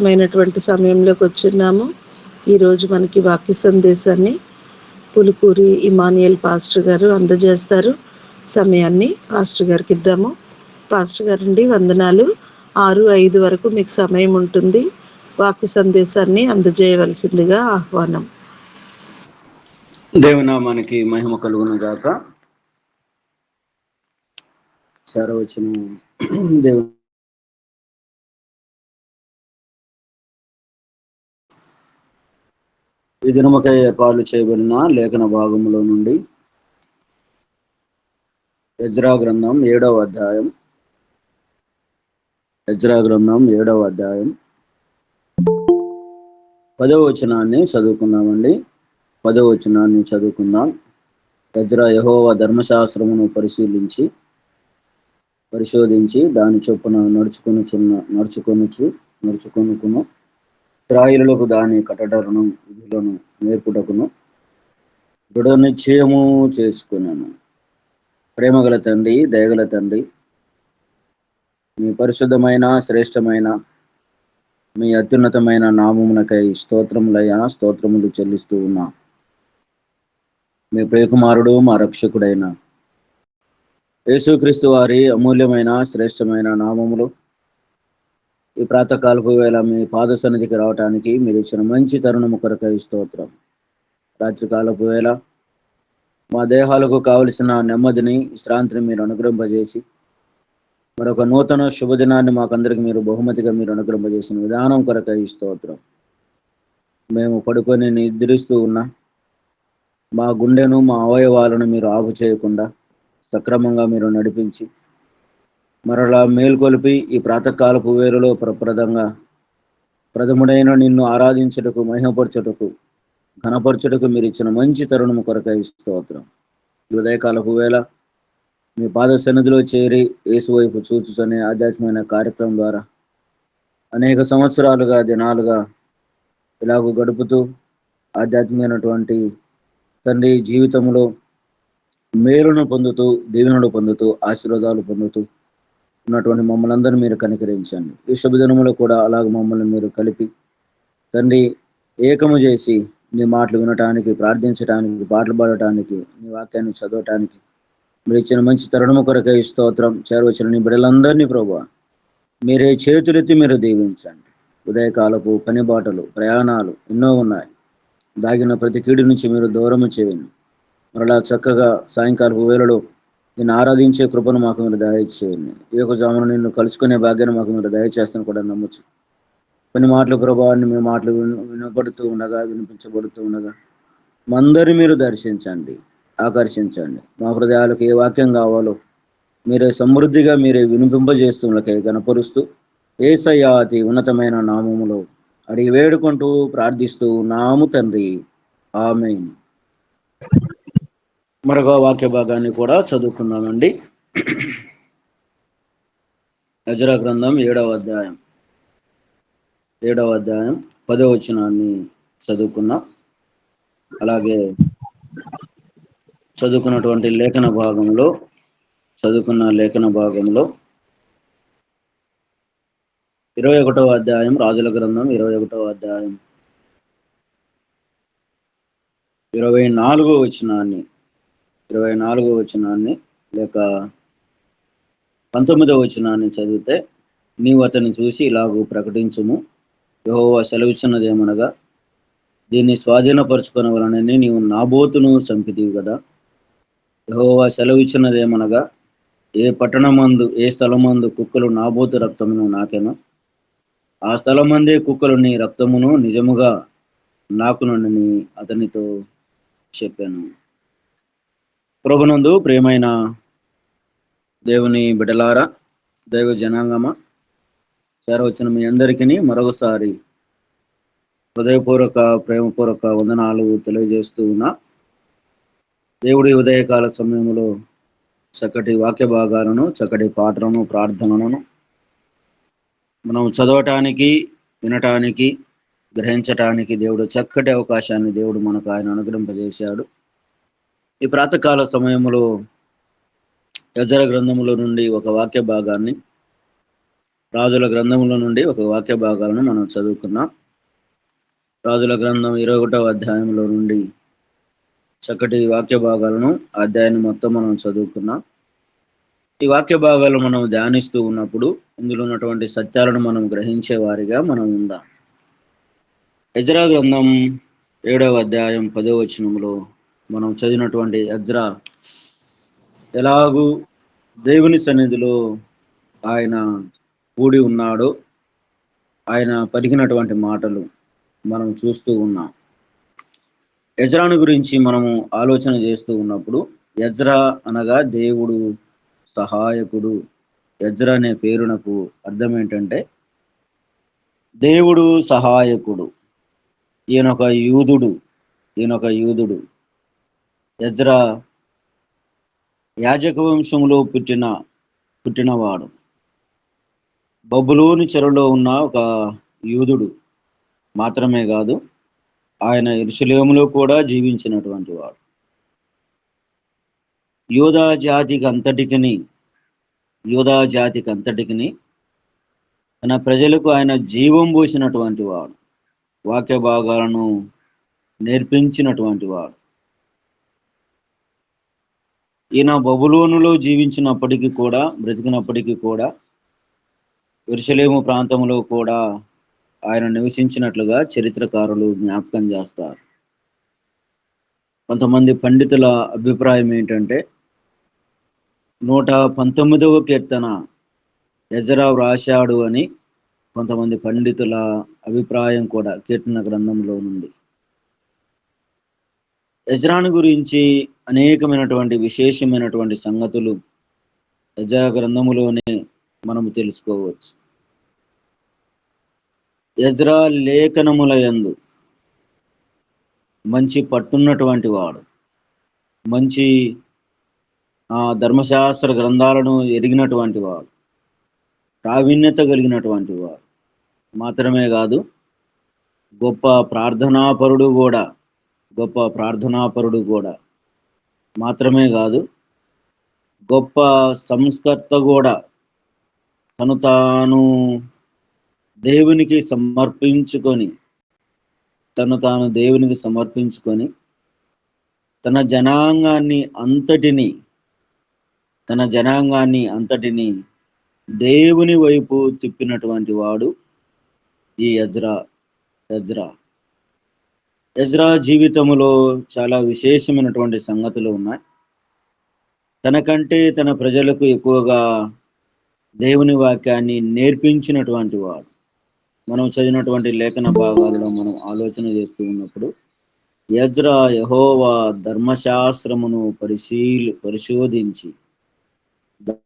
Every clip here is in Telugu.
మైనటువంటి సమయంలోకి వచ్చున్నాము. ఈరోజు మనకి వాక్య సందేశాన్ని పులుకూరి ఇమానియల్ పాస్టర్ గారు అందజేస్తారు. సమయాన్ని పాస్టర్ గారికి ఇద్దాము. పాస్టర్ గారండి, వందనాలు. 6:05 వరకు మీకు సమయం ఉంటుంది. వాక్య సందేశాన్ని అందజేయవలసిందిగా ఆహ్వానం. దేవునామానికి మహిమ కలుగును గాక. చేరవచ్చిన దేవుని ఈ దినముకై ఏర్పాటు చేయబడిన లేఖన భాగంలో నుండి ఎజ్రా గ్రంథం 7వ అధ్యాయం 10వ వచనాన్ని చదువుకుందామండి. 10వ వచనాన్ని చదువుకుందాం. ఎజ్రా యెహోవా ధర్మశాస్త్రమును పరిశోధించి దాని చొప్పున నడుచుకొనుకును ఇశ్రాయేలులకు దాని కట్టడలను విధులను నేర్పుటకును దృఢ నిశ్చయము చేసుకున్నాను. ప్రేమగల తండ్రి, దయగల తండ్రి, మీ పరిశుద్ధమైన శ్రేష్టమైన మీ అత్యున్నతమైన నామమునకై స్తోత్రములయ్యా, స్తోత్రములు చెల్లిస్తూ ఉన్నా. మీ ప్రియకుమారుడు మా రక్షకుడైన యేసుక్రీస్తు వారి అమూల్యమైన శ్రేష్టమైన నామములు ఈ ప్రాతకాలపు వేళ మీ పాద సన్నిధికి రావటానికి మీరు ఇచ్చిన మంచి తరుణము కొరకై స్తోత్రం. రాత్రికాలపు వేళ మా దేహాలకు కావలసిన నెమ్మదిని, విశ్రాంతిని మీరు అనుగ్రహింపజేసి మరొక నూతన శుభదినాన్ని మాకందరికి మీరు బహుమతిగా మీరు అనుగ్రహింపజేసిన విధానం కొరకై స్తోత్రం. మేము పడుకొని నిద్రిస్తూ ఉన్నా మా గుండెను, మా అవయవాలను మీరు ఆపు చేయకుండా సక్రమంగా మీరు నడిపించి మరలా మేల్కొలిపి ఈ ప్రాతకాలపు వేరులో ప్రథముడైన నిన్ను ఆరాధించుటకు, మహిమపరచుటకు, ఘనపరచుటకు మీరు ఇచ్చిన మంచి తరుణము కొరకై స్తోత్రం. ఉదయకాలపు వేళ మీ పాద సన్నిధిలో చేరి యేసు వైపు చూచుతూనే ఆధ్యాత్మికమైన కార్యక్రమం ద్వారా అనేక సంవత్సరాలుగా, దినాలుగా ఇలాగూ గడుపుతూ ఆధ్యాత్మికమైనటువంటి తండ్రి జీవితంలో మేలును పొందుతూ, దీవెనలు పొందుతూ, ఆశీర్వాదాలు పొందుతూ ఉన్నటువంటి మమ్మల్ని అందరినీ మీరు కనికరించండి. ఈ శుభదినములో కూడా అలాగ మమ్మల్ని మీరు కలిపి తండ్రి ఏకము చేసి నీ మాటలు వినటానికి, ప్రార్థించడానికి, పాటలు పాడటానికి, నీ వాక్యాన్ని చదవటానికి మీరు ఇచ్చిన మంచి తరుణము కొరకై స్తోత్రం. చేరవచ్చిన నీ బిడ్డలందరినీ ప్రభువా మీరే చేతులెత్తి మీరు దీవించండి. ఉదయకాలపు పని బాటలు, ప్రయాణాలు ఎన్నో ఉన్నాయి. దాగిన ప్రతి కీడు నుంచి మీరు దూరము చేయండి. మరలా చక్కగా సాయంకాలపు వేళలో నిన్ను ఆరాధించే కృపను మాకు మీరు దయచేయండి. ఈ యొక్క జామును నిన్ను కలుసుకునే భాగ్యాన్ని మాకు మీరు దయచేస్తాను కూడా నమ్మచ్చు. కొన్ని మాటలు ప్రభావాన్ని మీ మాటలు వినిపించబడుతూ ఉండగా మందరిని మీరు దర్శించండి, ఆకర్షించండి. మా హృదయాలకు ఏ వాక్యం కావాలో మీరే సమృద్ధిగా మీరే వినిపింపజేస్తున్నకై గణపరుస్తూ యేసయ్య అతి ఉన్నతమైన నామములో అడిగి వేడుకుంటూ ప్రార్థిస్తూ నాము తండ్రి, ఆమేన్. మరొక వాక్య భాగాన్ని కూడా చదువుకుందామండి. ఎజ్రా గ్రంథం 7వ అధ్యాయం 10వ వచనాన్ని చదువుకున్నాం. అలాగే చదువుకున్న లేఖన భాగంలో 21వ అధ్యాయం, రాజుల గ్రంథం 21వ అధ్యాయం 24వ వచనాన్ని లేక 19వ వచనాన్ని చదివితే, నీవు అతన్ని చూసి ఇలాగూ ప్రకటించుము, యెహోవా సెలవిచ్చినదేమనగా, దీన్ని స్వాధీనపరచుకొనవలనని నీవు నాబోతును చంపితివి కదా. యెహోవా సెలవిచ్చినదేమనగా, ఏ పట్టణమందు, ఏ స్థలమందు కుక్కలు నాబోతు రక్తమును నాకెను, ఆ స్థలమందే కుక్కలు నీ రక్తమును నిజముగా నాకునని అతనితో చెప్పాను. ప్రభునందు ప్రియమైన దేవుని బిడ్డలారా, దైవ జనాంగమా, చేరవచ్చిన మీ అందరికీ మరొకసారి హృదయపూర్వక, ప్రేమపూర్వక వందనాలు తెలియజేస్తూ ఉన్నా. దేవుడి ఉదయకాల సమయంలో చక్కటి వాక్య భాగాలను, చక్కటి పాటలను, ప్రార్థనలను మనం చదవటానికి, వినటానికి, గ్రహించటానికి దేవుడు చక్కటి అవకాశాన్ని దేవుడు మనకు ఆయన అనుగ్రహింపజేశాడు. ఈ ప్రాతకాల సమయంలో ఎజ్రా గ్రంథములో నుండి ఒక వాక్య భాగాన్ని రాజుల గ్రంథంలో నుండి ఒక వాక్య భాగాలను మనం చదువుకున్నాం. రాజుల గ్రంథం 21వ అధ్యాయంలో నుండి చక్కటి వాక్య భాగాలను అధ్యాయాన్ని మొత్తం మనం చదువుకున్నాం. ఈ వాక్య భాగాలు మనం ధ్యానిస్తూ ఉన్నప్పుడు ఇందులో ఉన్నటువంటి సత్యాలను మనం గ్రహించే వారిగా మనం ఉందాం. ఎజ్రా గ్రంథం 7వ అధ్యాయం 10వ వచనంలో మనం చదివినటువంటి ఎజ్రా ఎలాగూ దేవుని సన్నిధిలో ఆయన కూడి ఉన్నాడో ఆయన పలికినటువంటి మాటలు మనం చూస్తూ ఉన్నాం. ఎజ్రాను గురించి మనము ఆలోచన చేస్తూ ఉన్నప్పుడు ఎజ్రా అనగా దేవుడు సహాయకుడు. ఎజ్రా అనే పేరునకు అర్థం ఏంటంటే దేవుడు సహాయకుడు. ఈయనొక యూదుడు. ఎజ్రా యాజక వంశంలో పుట్టినవాడు. బబులోను చెరలో ఉన్న ఒక యూదుడు మాత్రమే కాదు, ఆయన యెరూషలేములో కూడా జీవించినటువంటి వాడు. యూదా జాతికి అంతటికిని తన ప్రజలకు ఆయన జీవం పోసినటువంటి వాడు. వాక్య భాగాలను నేర్పించినటువంటి వాడు. ఈయన బబులోనులో బ్రతికినప్పటికీ కూడా యెరూషలేము ప్రాంతంలో కూడా ఆయన నివసించినట్లుగా చరిత్రకారులు జ్ఞాపకం చేస్తారు. కొంతమంది పండితుల అభిప్రాయం ఏంటంటే 119వ కీర్తన ఎజ్రా వ్రాశాడు అని కొంతమంది పండితుల అభిప్రాయం కూడా కీర్తన గ్రంథంలో నుండి. ఎజ్రాను గురించి అనేకమైనటువంటి విశేషమైనటువంటి సంగతులు ఎజ్రా గ్రంథములోనే మనము తెలుసుకోవచ్చు. ఎజ్రా లేఖనముల యందు మంచి పట్టున్నటువంటి వాడు, మంచి ధర్మశాస్త్ర గ్రంథాలను ఎరిగినటువంటి వాడు, ప్రావీణ్యత కలిగినటువంటి వాడు మాత్రమే కాదు, గొప్ప ప్రార్థనాపరుడు కూడా మాత్రమే కాదు, గొప్ప సంస్కర్త కూడా. తను తాను దేవునికి సమర్పించుకొని తన జనాంగాన్ని అంతటిని దేవుని వైపు తిప్పినటువంటి వాడు ఈ ఎజ్రా జీవితంలో చాలా విశేషమైనటువంటి సంగతులు ఉన్నాయి. తనకంటే తన ప్రజలకు ఎక్కువగా దేవుని వాక్యాన్ని నేర్పించినటువంటి వాడు. మనం చదివినటువంటి లేఖన భాగాలలో మనం ఆలోచన చేస్తూ ఉన్నప్పుడు ఎజ్రా యెహోవా ధర్మశాస్త్రమును పరిశోధించి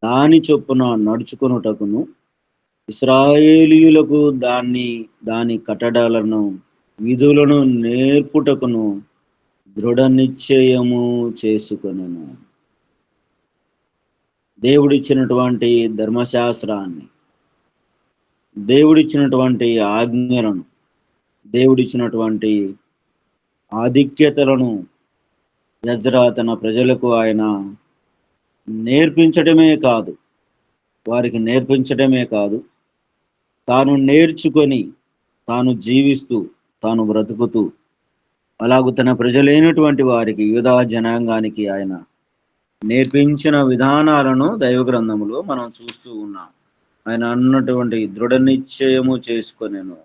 దాని చొప్పున నడుచుకొనుటకును ఇశ్రాయేలీయులకు దాని కట్టడలను విధులను నేర్పుటకును దృఢ నిశ్చయము చేసుకొనెను. దేవుడిచ్చినటువంటి ధర్మశాస్త్రాన్ని, దేవుడిచ్చినటువంటి ఆజ్ఞలను, దేవుడిచ్చినటువంటి ఆధిక్యతలను ఎజ్రా తన ప్రజలకు ఆయన వారికి నేర్పించడమే కాదు, తాను నేర్చుకొని, తాను జీవిస్తూ, తాను బ్రతుకుతూ, అలాగూ తన ప్రజలైనటువంటి వారికి, యూదా జనాంగానికి ఆయన నేర్పించిన విధానాలను దైవ గ్రంథములో మనం చూస్తూ ఉన్నాం. ఆయన అన్నటువంటి దృఢ నిశ్చయము చేసుకొనెను,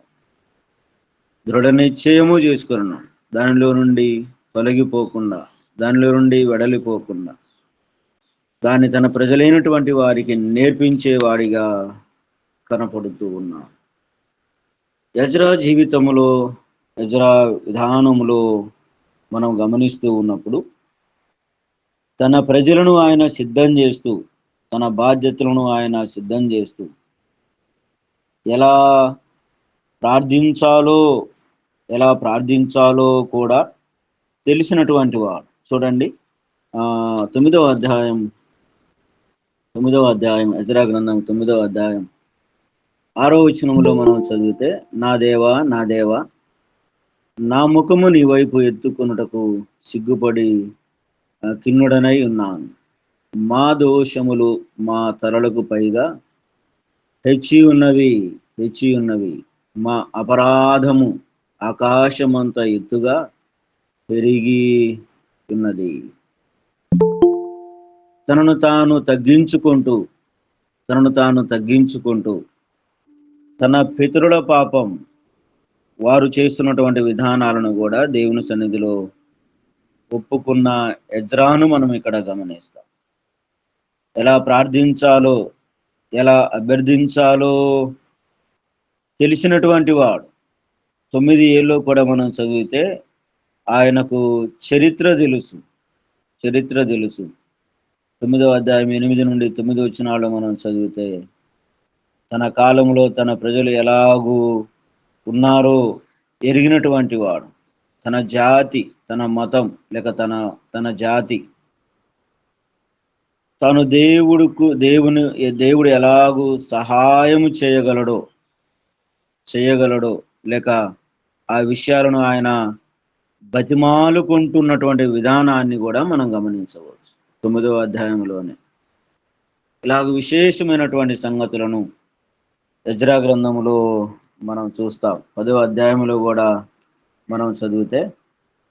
దానిలో నుండి తొలగిపోకుండా, దానిలో నుండి వెడలిపోకుండా దాన్ని తన ప్రజలైనటువంటి వారికి నేర్పించేవాడిగా కనపడుతూ ఉన్నాడు. ఎజ్రా జీవితంలో, ఎజ్రా విధానములో మనం గమనిస్తూ ఉన్నప్పుడు తన ప్రజలను ఆయన సిద్ధం చేస్తూ, తన బాధ్యతలను ఆయన సిద్ధం చేస్తూ, ఎలా ప్రార్థించాలో కూడా తెలిసినటువంటి వాడు. చూడండి, 9వ అధ్యాయం ఎజ్రా గ్రంథం 9వ అధ్యాయం 6వ వచనములో మనం చదివితే, నా దేవా నా ముఖము నీ వైపు ఎత్తుకొనుటకు సిగ్గుపడి కిన్నుడనై ఉన్నాను. మా దోషములు మా తలలకు పైగా హెచ్చి ఉన్నవి. మా అపరాధము ఆకాశమంత ఎత్తుగా పెరిగి ఉన్నది. తనను తాను తగ్గించుకుంటూ తన పితరుల పాపం, వారు చేస్తున్నటువంటి విధానాలను కూడా దేవుని సన్నిధిలో ఒప్పుకున్న ఎజ్రాను మనం ఇక్కడ గమనిస్తాం. ఎలా ప్రార్థించాలో, ఎలా అభ్యర్థించాలో తెలిసినటువంటి వాడు. 9 ఏళ్ళు కూడా మనం చదివితే ఆయనకు చరిత్ర తెలుసు. 9వ అధ్యాయం 8 నుండి 9 వచనాల్లో మనం చదివితే తన కాలంలో తన ప్రజలు ఎలాగూ ఉన్నారో ఎరిగినటువంటి వాడు. తన జాతి, తన మతం లేక తన జాతి, తాను దేవుడు ఎలాగూ సహాయం చేయగలడో లేక ఆ విషయాలను ఆయన బతిమాలుకుంటున్నటువంటి విధానాన్ని కూడా మనం గమనించవచ్చు 9వ అధ్యాయంలోనే. ఇలాగ విశేషమైనటువంటి సంగతులను ఎజ్రా గ్రంథములో మనం చూస్తాం. 10వ అధ్యాయంలో కూడా మనం చదివితే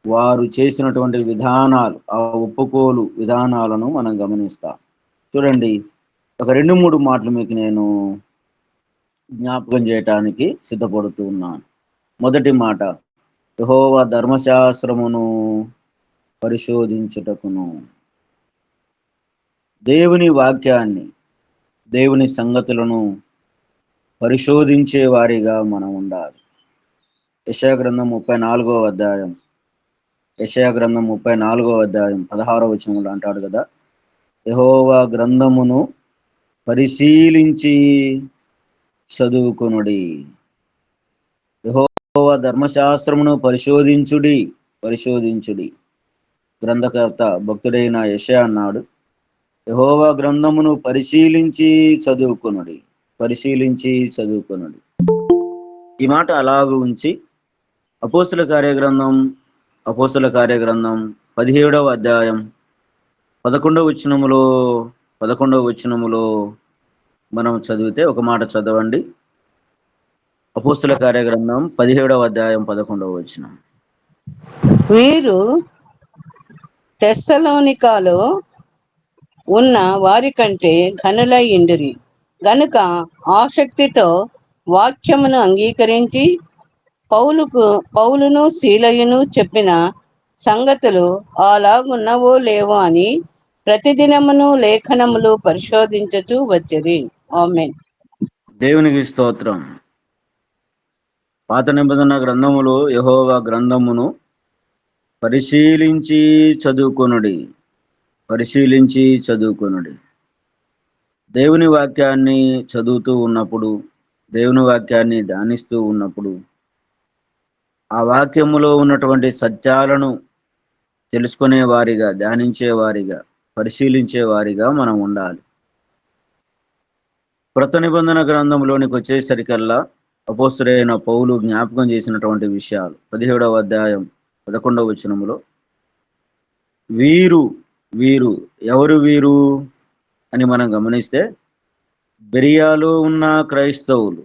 వారు చేసినటువంటి విధానాలు, ఆ ఒప్పుకోలు విధానాలను మనం గమనిస్తాం. చూడండి, ఒక 2-3 మాటలు మీకు నేను జ్ఞాపకం చేయటానికి సిద్ధపడుతూ ఉన్నాను. మొదటి మాట, యెహోవా ధర్మశాస్త్రమును పరిశోధించుటకును. దేవుని వాక్యాన్ని, దేవుని సంగతులను పరిశోధించే వారిగా మనం ఉండాలి. యెషయా గ్రంథం 34వ అధ్యాయం 16వ వచనంలో అంటాడు కదా, యెహోవా గ్రంథమును పరిశీలించి చదువుకొనుడి. యెహోవా ధర్మశాస్త్రమును పరిశోధించుడి. గ్రంథకర్త భక్తుడైన యెషయా అన్నాడు, యెహోవా గ్రంథమును పరిశీలించి చదువుకొనుడి. ఈ మాట అలాగూ ఉంచి అపోస్తుల కార్యగ్రంథం 17వ అధ్యాయం 11వ వచనములో మనం చదివితే, ఒక మాట చదవండి. అపోస్తుల కార్యగ్రంథం 17వ అధ్యాయం 11వ వచనం. వీరు తెస్సలోనికలో ఉన్న వారి కంటే ఘనులయ్యుండిరి గనుక ఆసక్తితో వాక్యమును అంగీకరించి పౌలును సీలయును చెప్పిన సంగతులు అలాగున్నవో లేవో అని ప్రతిదినమును లేఖనములు పరిశోధించుచూ వచ్చిరి. ఆమేన్. దేవునికి స్తోత్రం. పాత నిబంధన గ్రంథములో యెహోవా గ్రంథమును పరిశీలించి చదువుకొనుడి. దేవుని వాక్యాన్ని చదువుతూ ఉన్నప్పుడు, దేవుని వాక్యాన్ని ధ్యానిస్తూ ఉన్నప్పుడు, ఆ వాక్యములో ఉన్నటువంటి సత్యాలను తెలుసుకునే వారిగా, ధ్యానించే వారిగా, పరిశీలించే వారిగా మనం ఉండాలి. క్రొత్త నిబంధన గ్రంథంలోనికి వచ్చేసరికల్లా అపోస్తలుడైన పౌలు జ్ఞాపకం చేసినటువంటి విషయాలు 17వ అధ్యాయం 11వ వచనములో, వీరు ఎవరు వీరు అని మనం గమనిస్తే, బెరియాలో ఉన్న క్రైస్తవులు,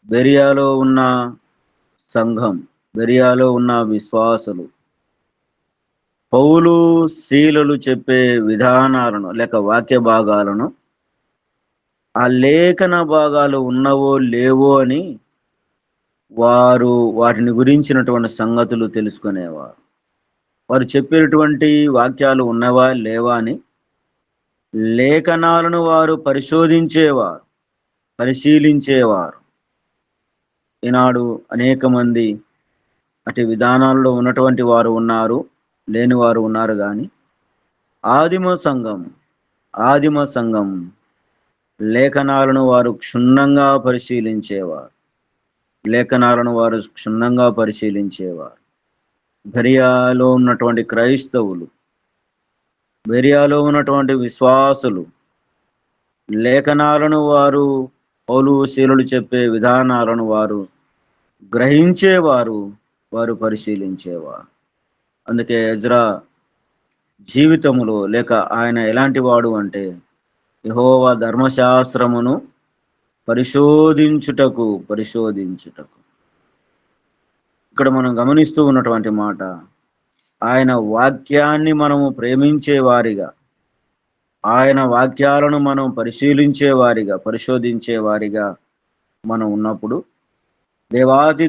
బెరియాలో ఉన్న సంఘం, బెరియాలో ఉన్న విశ్వాసులు పౌలు శీలలు చెప్పే విధానాలను లేక వాక్య భాగాలను, ఆ లేఖన భాగాలు ఉన్నవో లేవో అని వారు వాటిని గురించినటువంటి సంగతులు తెలుసుకునేవారు. వారు చెప్పేటువంటి వాక్యాలు ఉన్నవా లేవా అని లేఖనాలను వారు పరిశీలించేవారు. ఈనాడు అనేక మంది అటు విధానాల్లో ఉన్నటువంటి వారు ఉన్నారు, లేని వారు ఉన్నారు. కానీ ఆదిమ సంఘం లేఖనాలను వారు క్షుణ్ణంగా పరిశీలించేవారు. బెరియాలో ఉన్నటువంటి క్రైస్తవులు, బెరియాలో ఉన్నటువంటి విశ్వాసులు లేఖనాలను వారు, పౌలు శీలులు చెప్పే విధానాలను వారు గ్రహించేవారు, వారు పరిశీలించేవారు. అందుకే ఎజ్రా జీవితములో లేక ఆయన ఎలాంటి వాడు అంటే, యెహోవా ధర్మశాస్త్రమును పరిశోధించుటకు. ఇక్కడ మనం గమనిస్తూ ఉన్నటువంటి మాట, ఆయన వాక్యాన్ని మనము ప్రేమించే వారిగా, ఆయన వాక్యాలను మనం పరిశీలించే వారిగా, పరిశోధించే వారిగా మనం ఉన్నప్పుడు దేవాతి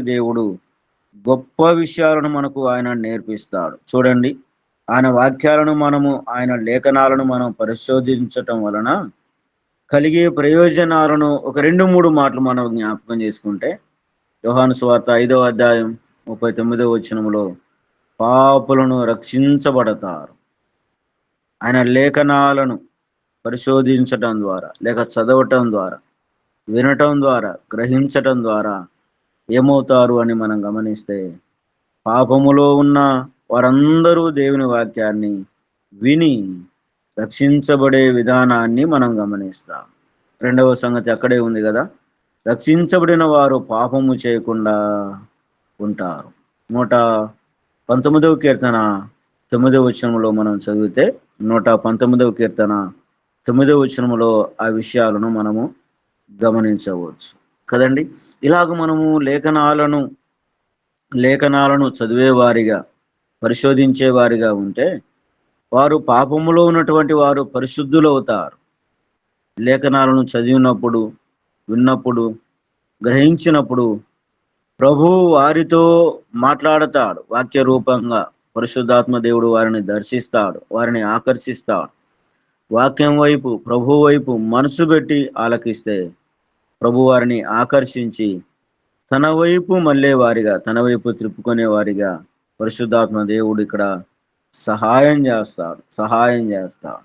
దేవుడు గొప్ప విషయాలను మనకు ఆయన నేర్పిస్తాడు. చూడండి, ఆయన వాక్యాలను ఆయన లేఖనాలను మనం పరిశోధించటం వలన కలిగే ప్రయోజనాలను ఒక 2-3 మాటలు మనం జ్ఞాపకం చేసుకుంటే, యోహాను సువార్త 5వ అధ్యాయం 39వ వచనములో పాపులను రక్షించబడతారు. ఆయన లేఖనాలను పరిశోధించటం ద్వారా, లేక చదవటం ద్వారా, వినటం ద్వారా, గ్రహించటం ద్వారా ఏమవుతారు అని మనం గమనిస్తే, పాపములో ఉన్న వారందరూ దేవుని వాక్యాన్ని విని రక్షించబడే విధానాన్ని మనం గమనిస్తాం. 2వ సంగతి అక్కడే ఉంది కదా, రక్షించబడిన వారు పాపము చేయకుండా ఉంటారు. 119వ కీర్తన 9వ వచనంలో మనం చదివితే, 119వ కీర్తన 9వ వచనంలో ఆ విషయాలను మనము గమనించవచ్చు కదండి. ఇలాగ మనము లేఖనాలను చదివేవారిగా, పరిశోధించేవారిగా ఉంటే వారు పాపములో ఉన్నటువంటి వారు పరిశుద్ధులవుతారు. లేఖనాలను చదివినప్పుడు, విన్నప్పుడు, గ్రహించినప్పుడు ప్రభు వారితో మాట్లాడతాడు. వాక్య రూపంగా పరిశుద్ధాత్మ దేవుడు వారిని దర్శిస్తాడు, వారిని ఆకర్షిస్తాడు. వాక్యం వైపు, ప్రభు వైపు మనసు పెట్టి ఆలకిస్తే ప్రభు వారిని ఆకర్షించి తన వైపు మళ్ళే వారిగా, తన వైపు త్రిప్పుకునే వారిగా పరిశుద్ధాత్మ దేవుడు ఇక్కడ సహాయం చేస్తాడు.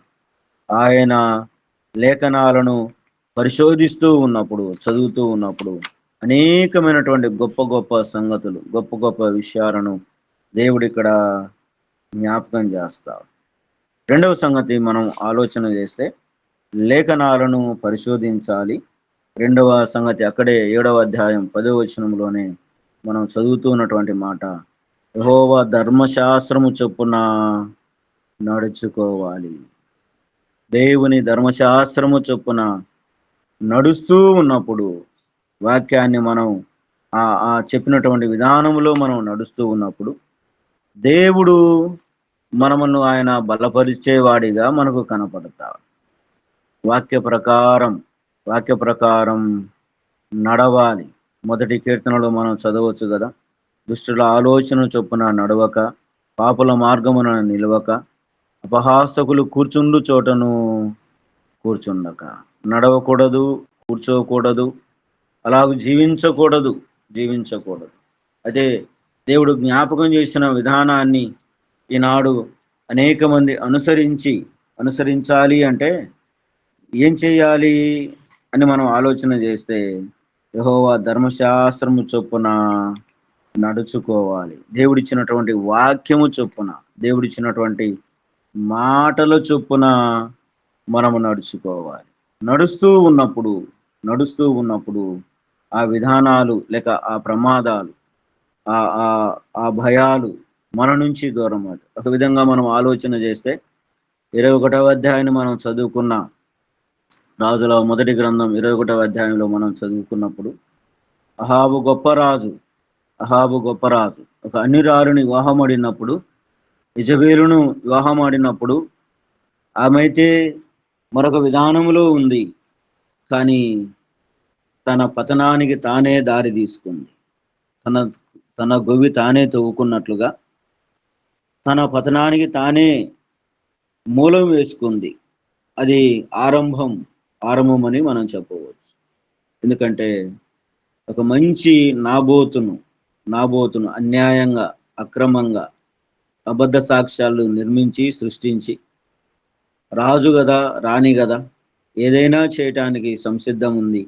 ఆయన లేఖనాలను పరిశోధిస్తూ ఉన్నప్పుడు, చదువుతూ ఉన్నప్పుడు అనేకమైనటువంటి గొప్ప సంగతులు, గొప్ప విషయాలను దేవుడు ఇక్కడ జ్ఞాపకం చేస్తాడు. 2వ సంగతి మనం ఆలోచన చేస్తే, లేఖనాలను పరిశోధించాలి. 2వ సంగతి అక్కడే 7వ అధ్యాయం 10వ వచనంలోనే మనం చదువుతూ ఉన్నటువంటి మాట, యెహోవా ధర్మశాస్త్రము చొప్పున నడుచుకోవాలి. దేవుని ధర్మశాస్త్రము చొప్పున నడుస్తూ ఉన్నప్పుడు, వాక్యాన్ని మనం ఆ చెప్పినటువంటి విధానంలో మనం నడుస్తూ ఉన్నప్పుడు దేవుడు మనమును ఆయన బలపరిచేవాడిగా మనకు కనపడతాడు. వాక్య ప్రకారం నడవాలి. 1వ కీర్తనలో మనం చదవచ్చు కదా, దుష్టుల ఆలోచన చొప్పున నడవక, పాపుల మార్గమున నిలవక, అపహాసకులు కూర్చుండు చోటను కూర్చుండక. నడవకూడదు, కూర్చోకూడదు, అలాగ జీవించకూడదు. అదే దేవుడు జ్ఞాపకం చేసిన విధానాన్ని ఈనాడు అనేక మంది అనుసరించాలి అంటే ఏం చేయాలి అని మనం ఆలోచన చేస్తే, యెహోవా ధర్మశాస్త్రము చొప్పున నడుచుకోవాలి. దేవుడిచ్చినటువంటి వాక్యము చొప్పున, దేవుడిచ్చినటువంటి మాటల చొప్పున మనము నడుచుకోవాలి. నడుస్తూ ఉన్నప్పుడు ఆ విధానాలు, లేక ఆ ప్రమాదాలు, ఆ భయాలు మన నుంచి దూరం. ఒక విధంగా మనం ఆలోచన చేస్తే 21వ అధ్యాయాన్ని మనం చదువుకున్న, రాజుల మొదటి గ్రంథం 21వ అధ్యాయంలో మనం చదువుకున్నప్పుడు, అహాబు గొప్ప రాజు. ఒక అన్యురాలుని వివాహమాడినప్పుడు, ఇజబేలును వివాహమాడినప్పుడు, ఆమె అయితే మరొక విధానంలో ఉంది, కానీ తన పతనానికి తానే దారి తీసుకుంది. తన గొవ్వి తానే తవ్వుకున్నట్లుగా తన పతనానికి తానే మూలం వేసుకుంది. అది ఆరంభం అని మనం చెప్పవచ్చు. ఎందుకంటే ఒక మంచి నాబోతును అన్యాయంగా, అక్రమంగా, అబద్ధ సాక్ష్యాలు నిర్మించి, సృష్టించి, రాజు కదా, రాణి కదా, ఏదైనా చేయటానికి సంసిద్ధం ఉంది.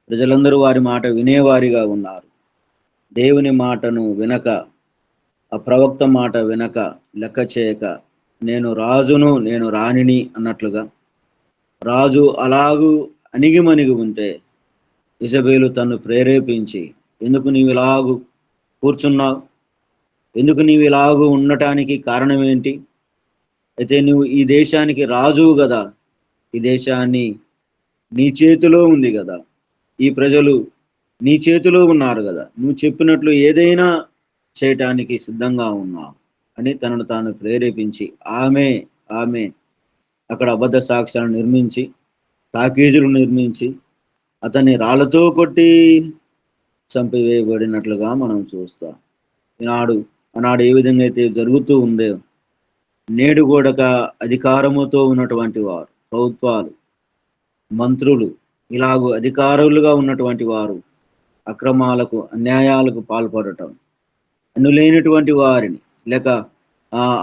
ప్రజలందరూ వారి మాట వినేవారిగా ఉన్నారు. దేవుని మాటను వినక, ఆ ప్రవక్త మాట వినక, లెక్క చేయక, నేను రాజును, నేను రాణిని అన్నట్లుగా రాజు అలాగూ అణిగిమణిగి ఉంటే, ఇజబేలు తన్ను ప్రేరేపించి, ఎందుకు నీవు ఇలాగూ కూర్చున్నావు, ఎందుకు నీవు ఇలాగూ ఉండటానికి కారణం ఏంటి, అయితే నువ్వు ఈ దేశానికి రాజువు కదా, ఈ దేశాన్ని నీ చేతిలో ఉంది కదా, ఈ ప్రజలు నీ చేతిలో ఉన్నారు కదా, నువ్వు చెప్పినట్లు ఏదైనా చేయటానికి సిద్ధంగా ఉన్నావు అని తనను తాను ప్రేరేపించి ఆమె ఆమె అక్కడ అబద్ధ సాక్ష్యాలను నిర్మించి, తాకీదులు నిర్మించి అతన్ని రాళ్లతో కొట్టి చంపివేయబడినట్లుగా మనం చూస్తాం. ఆనాడు ఏ విధంగా అయితే జరుగుతూ ఉందో, నేడు కూడా అధికారముతో ఉన్నటువంటి వారు, ప్రభుత్వాలు, మంత్రులు, ఇలాగూ అధికారులుగా ఉన్నటువంటి వారు అక్రమాలకు, అన్యాయాలకు పాల్పడటం, అనులైనటువంటి వారిని లేక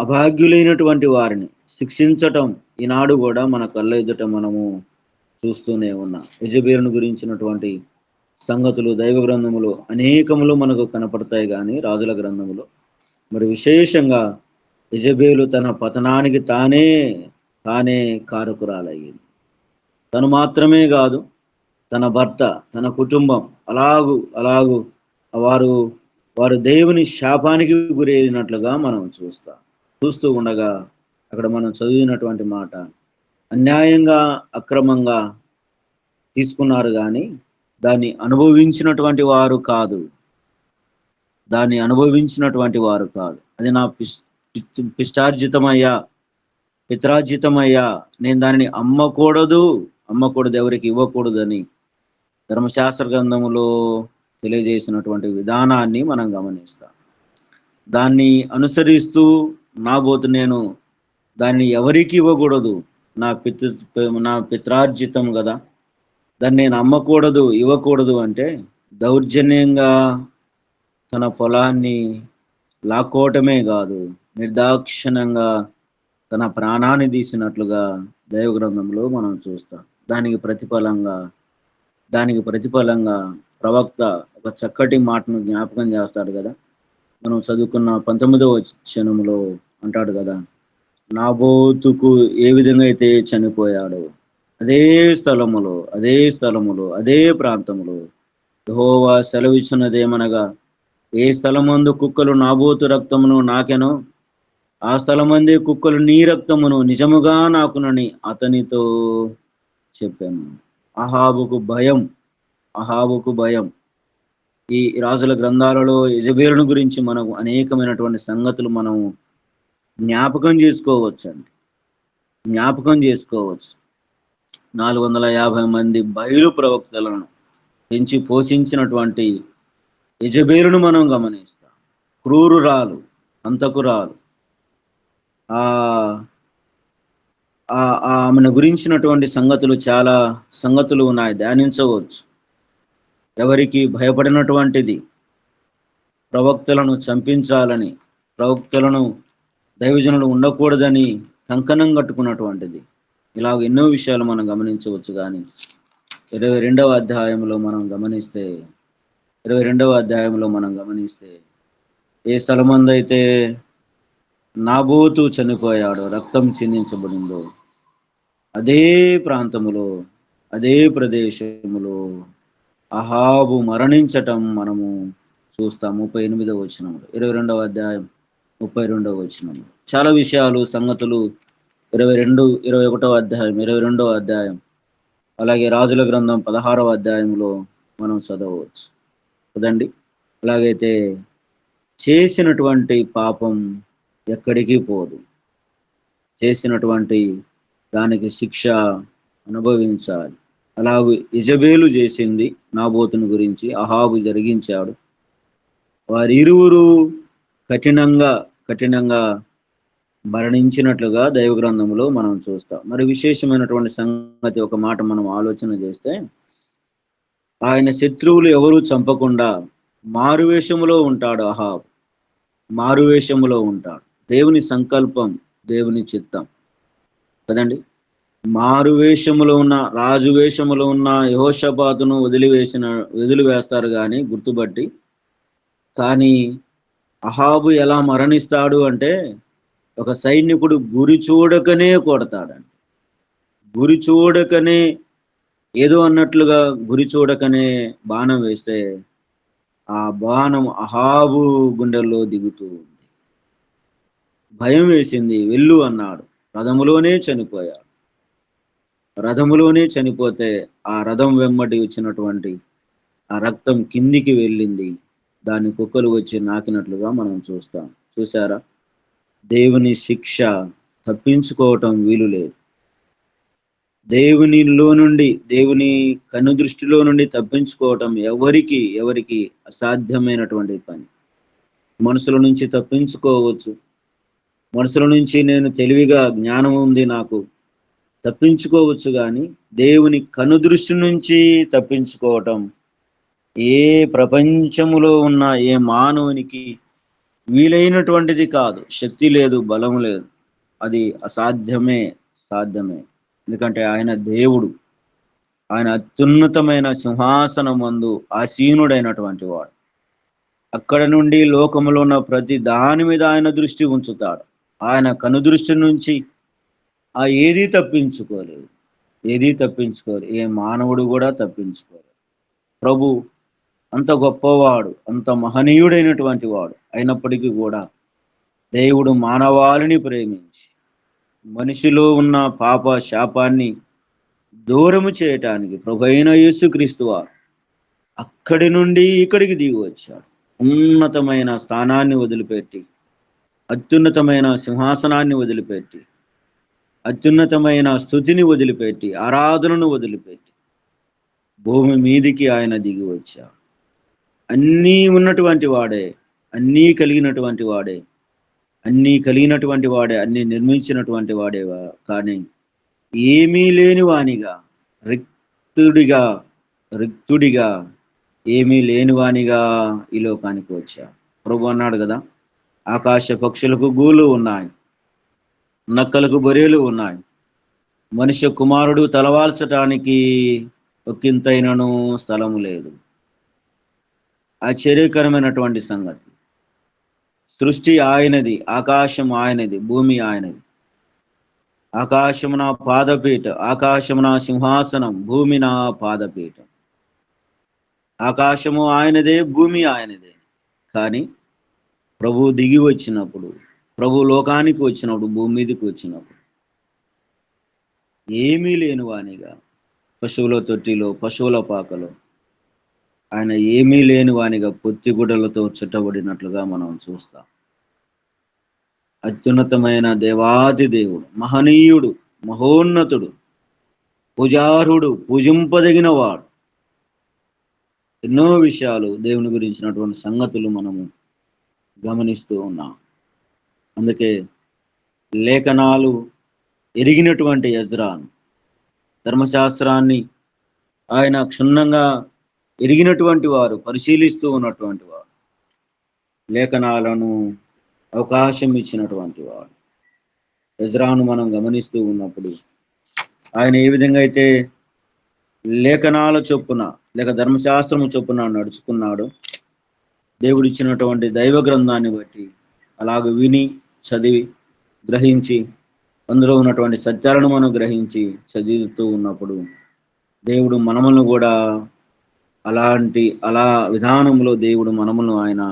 అభాగ్యులైనటువంటి వారిని శిక్షించటం ఈనాడు కూడా మన కళ్ళ ఎదుట మనము చూస్తూనే ఉన్నాం. యెజెబెలును గురించినటువంటి సంగతులు దైవ గ్రంథములు అనేకములు మనకు కనపడతాయి, కానీ రాజుల గ్రంథములో మరి విశేషంగా యెజెబెలు తన పతనానికి తానే కారకురాలయ్యింది. తను మాత్రమే కాదు, తన భర్త, తన కుటుంబం అలాగు వారు దేవుని శాపానికి గురైనట్లుగా మనం చూస్తూ ఉండగా అక్కడ మనం చదివినటువంటి మాట, అన్యాయంగా అక్రమంగా తీసుకున్నారు కానీ దాన్ని అనుభవించినటువంటి వారు కాదు. అది నా పిత్రార్జితమయ్యా, నేను దానిని అమ్మకూడదు, ఎవరికి ఇవ్వకూడదు అని ధర్మశాస్త్ర గ్రంథములో తెలియజేసినటువంటి విధానాన్ని మనం గమనిస్తాం. దాన్ని అనుసరిస్తూ నేను దాన్ని ఎవరికి ఇవ్వకూడదు, నా పిత్రార్జితం కదా, దాన్ని నేను అమ్మకూడదు, ఇవ్వకూడదు అంటే దౌర్జన్యంగా తన పొలాన్ని లాక్కోవటమే కాదు, నిర్దాక్షిణ్యంగా తన ప్రాణాన్ని తీసినట్లుగా దైవ గ్రంథంలో మనం చూస్తాం. దానికి ప్రతిఫలంగా ప్రవక్త ఒక చక్కటి మాటను జ్ఞాపకం చేస్తాడు కదా. మనం చదువుకున్న 19వ వచనంలో అంటాడు కదా, నాబోతుకు ఏ విధంగా అయితే చనిపోయాడో అదే స్థలములో అదే ప్రాంతములో యెహోవా సెలవిచ్చినదేమనగా, ఏ స్థలమందు కుక్కలు నాబోతు రక్తమును నాకెనో ఆ స్థలమందే కుక్కలు నీ రక్తమును నిజముగా నాకునని అతనితో చెప్పాను. అహాబుకు భయం. ఈ రాజుల గ్రంథాలలో యెజెబెలును గురించి మనకు అనేకమైనటువంటి సంగతులు మనం జ్ఞాపకం చేసుకోవచ్చు. 450 మంది బయలు ప్రవక్తలను పెంచి పోషించినటువంటి యెజెబెలును మనం గమనిస్తాం. క్రూరురాలు, హంతకురాలు. ఆమెను గురించినటువంటి చాలా సంగతులు ఉన్నాయి, ధ్యానించవచ్చు. ఎవరికి భయపడినటువంటిది, ప్రవక్తలను చంపించాలని, ప్రవక్తలను దైవజనులు ఉండకూడదని కంకణం కట్టుకున్నటువంటిది. ఇలాగ ఎన్నో విషయాలు మనం గమనించవచ్చు. కానీ 22వ అధ్యాయంలో మనం గమనిస్తే ఏ స్థలమందైతే నాబోతు చనిపోయాడో, రక్తం చిందించబడిందో అదే ప్రాంతములో, అదే ప్రదేశములో అహాబు మరణించటం మనము చూస్తాం. 38వ వచనంలో, 22వ అధ్యాయం 32వ వచనంలో చాలా విషయాలు, సంగతులు 21వ అధ్యాయం, 22వ అధ్యాయం, అలాగే రాజుల గ్రంథం 16వ అధ్యాయంలో మనం చదవచ్చు కదండి. అలాగైతే చేసినటువంటి పాపం ఎక్కడికి పోదు, చేసినటువంటి దానికి శిక్ష అనుభవించాలి. అలాగే యెజెబెలు చేసింది నాబోతుని గురించి అహాబు జరిగించాడు. వారిరువురు కఠినంగా మరణించినట్లుగా దైవ గ్రంథంలో మనం చూస్తాం. మరి విశేషమైనటువంటి సంగతి, ఒక మాట మనం ఆలోచన చేస్తే, ఆయన శత్రువులు ఎవరు చంపకుండా మారువేషములో ఉంటాడు అహాబు. దేవుని సంకల్పం, దేవుని చిత్తం కదండి. మారువేషములో ఉన్న, రాజు వేషములో ఉన్న యెహోషాపాతును వదిలివేస్తారు కానీ గుర్తుబట్టి. కానీ అహాబు ఎలా మరణిస్తాడు అంటే, ఒక సైనికుడు గురి చూడకనే కొడతాడండి. గురి చూడకనే, ఏదో అన్నట్లుగా గురి చూడకనే బాణం వేస్తే ఆ బాణం అహాబు గుండెల్లో దిగుతూ ఉంది. భయం వేసింది, వెళ్ళు అన్నాడు, రథములోనే చనిపోయాడు. రథములోనే చనిపోతే ఆ రథం వెంబడి వచ్చినటువంటి ఆ రక్తం కిందికి వెళ్ళింది, దాన్ని కుక్కలు వచ్చి నాకినట్లుగా మనం చూస్తాం. చూసారా? దేవుని శిక్ష తప్పించుకోవటం వీలు లేదు. దేవుని కనుదృష్టిలో నుండి తప్పించుకోవటం ఎవరికి అసాధ్యమైనటువంటి పని. మనుషుల నుంచి తప్పించుకోవచ్చు, మనుషుల నుంచి నేను తెలివిగా జ్ఞానం ఉంది నాకు తప్పించుకోవచ్చు, కానీ దేవుని కనుదృష్టి నుంచి తప్పించుకోవటం ఏ ప్రపంచములో ఉన్న ఏ మానవునికి వీలైనటువంటిది కాదు. శక్తి లేదు, బలం లేదు, అది సాధ్యమే. ఎందుకంటే ఆయన దేవుడు, ఆయన అత్యున్నతమైన సింహాసనమందు ఆసీనుడైనటువంటి వాడు. అక్కడ నుండి లోకములో ఉన్న ప్రతి దాని మీద ఆయన దృష్టి ఉంచుతాడు. ఆయన కనుదృష్టి నుంచి ఏదీ తప్పించుకోలేదు. ఏ మానవుడు కూడా తప్పించుకోలేదు. ప్రభు అంత గొప్పవాడు, అంత మహనీయుడైనటువంటి వాడు అయినప్పటికీ కూడా దేవుడు మానవాళిని ప్రేమించి మనిషిలో ఉన్న పాప శాపాన్ని దూరము చేయటానికి ప్రభు అయిన యేసుక్రీస్తు వారు అక్కడి నుండి ఇక్కడికి దిగి వచ్చాడు. ఉన్నతమైన స్థానాన్ని వదిలిపెట్టి, అత్యున్నతమైన సింహాసనాన్ని వదిలిపెట్టి, అత్యున్నతమైన స్తుతిని వదిలిపెట్టి, ఆరాధనను వదిలిపెట్టి భూమి మీదికి ఆయన దిగి వచ్చాడు. అన్నీ ఉన్నటువంటి వాడే, అన్నీ కలిగినటువంటి వాడే, అన్నీ నిర్మించినటువంటి వాడే, కానీ ఏమీ లేని వానిగా, రిక్తుడిగా ఏమీ లేని వానిగా ఈ లోకానికి వచ్చాడు. ప్రభు అన్నాడు కదా, ఆకాశ పక్షులకు గూళ్ళు ఉన్నాయి, నక్కలకు బొరేలు ఉన్నాయి, మనుష్య కుమారుడు తలవాల్చటానికి ఒక్కింతైనను స్థలము లేదు. ఆశ్చర్యకరమైనటువంటి సంగతి. సృష్టి ఆయనది, ఆకాశం ఆయనది, భూమి ఆయనది. ఆకాశము నా పాదపీఠ, ఆకాశము నా సింహాసనం, భూమి నా పాదపీఠం. ఆకాశము ఆయనదే, భూమి ఆయనదే. కానీ ప్రభు దిగి వచ్చినప్పుడు, ప్రభు లోకానికి వచ్చినప్పుడు, భూమి మీదకి వచ్చినప్పుడు ఏమీ లేని వానిగా, పశువుల తొట్టిలో, పశువుల పాకలో ఆయన ఏమీ లేని వానిగా పొత్తిగుడ్డలతో చుట్టబడినట్లుగా మనం చూస్తాం. అత్యున్నతమైన దేవాది దేవుడు, మహనీయుడు, మహోన్నతుడు, పూజార్హుడు, పూజింపదగిన వాడు. ఎన్నో విషయాలు దేవుని గురించినటువంటి సంగతులు మనము గమనిస్తూ ఉన్నాం. అందుకే లేఖనాలు ఎరిగినటువంటి ఎజ్రాను, ధర్మశాస్త్రాన్ని ఆయన క్షుణ్ణంగా ఎరిగినటువంటి వారు, పరిశీలిస్తూ ఉన్నటువంటి వారు, లేఖనాలను అవకాశం ఇచ్చినటువంటి వాడు. ఎజ్రాను మనం గమనిస్తూ ఉన్నప్పుడు ఆయన ఏ విధంగా అయితే లేఖనాల చొప్పున లేక ధర్మశాస్త్రము చొప్పున నడుచుకున్నాడు, దేవుడిచ్చినటువంటి దైవ గ్రంథాన్ని బట్టి అలాగ విని, చదివి, గ్రహించి, అందులో ఉన్నటువంటి సత్యాలను మనం గ్రహించి చదువుతూ ఉన్నప్పుడు దేవుడు మనములను కూడా అలా విధానంలో దేవుడు మనములను ఆయన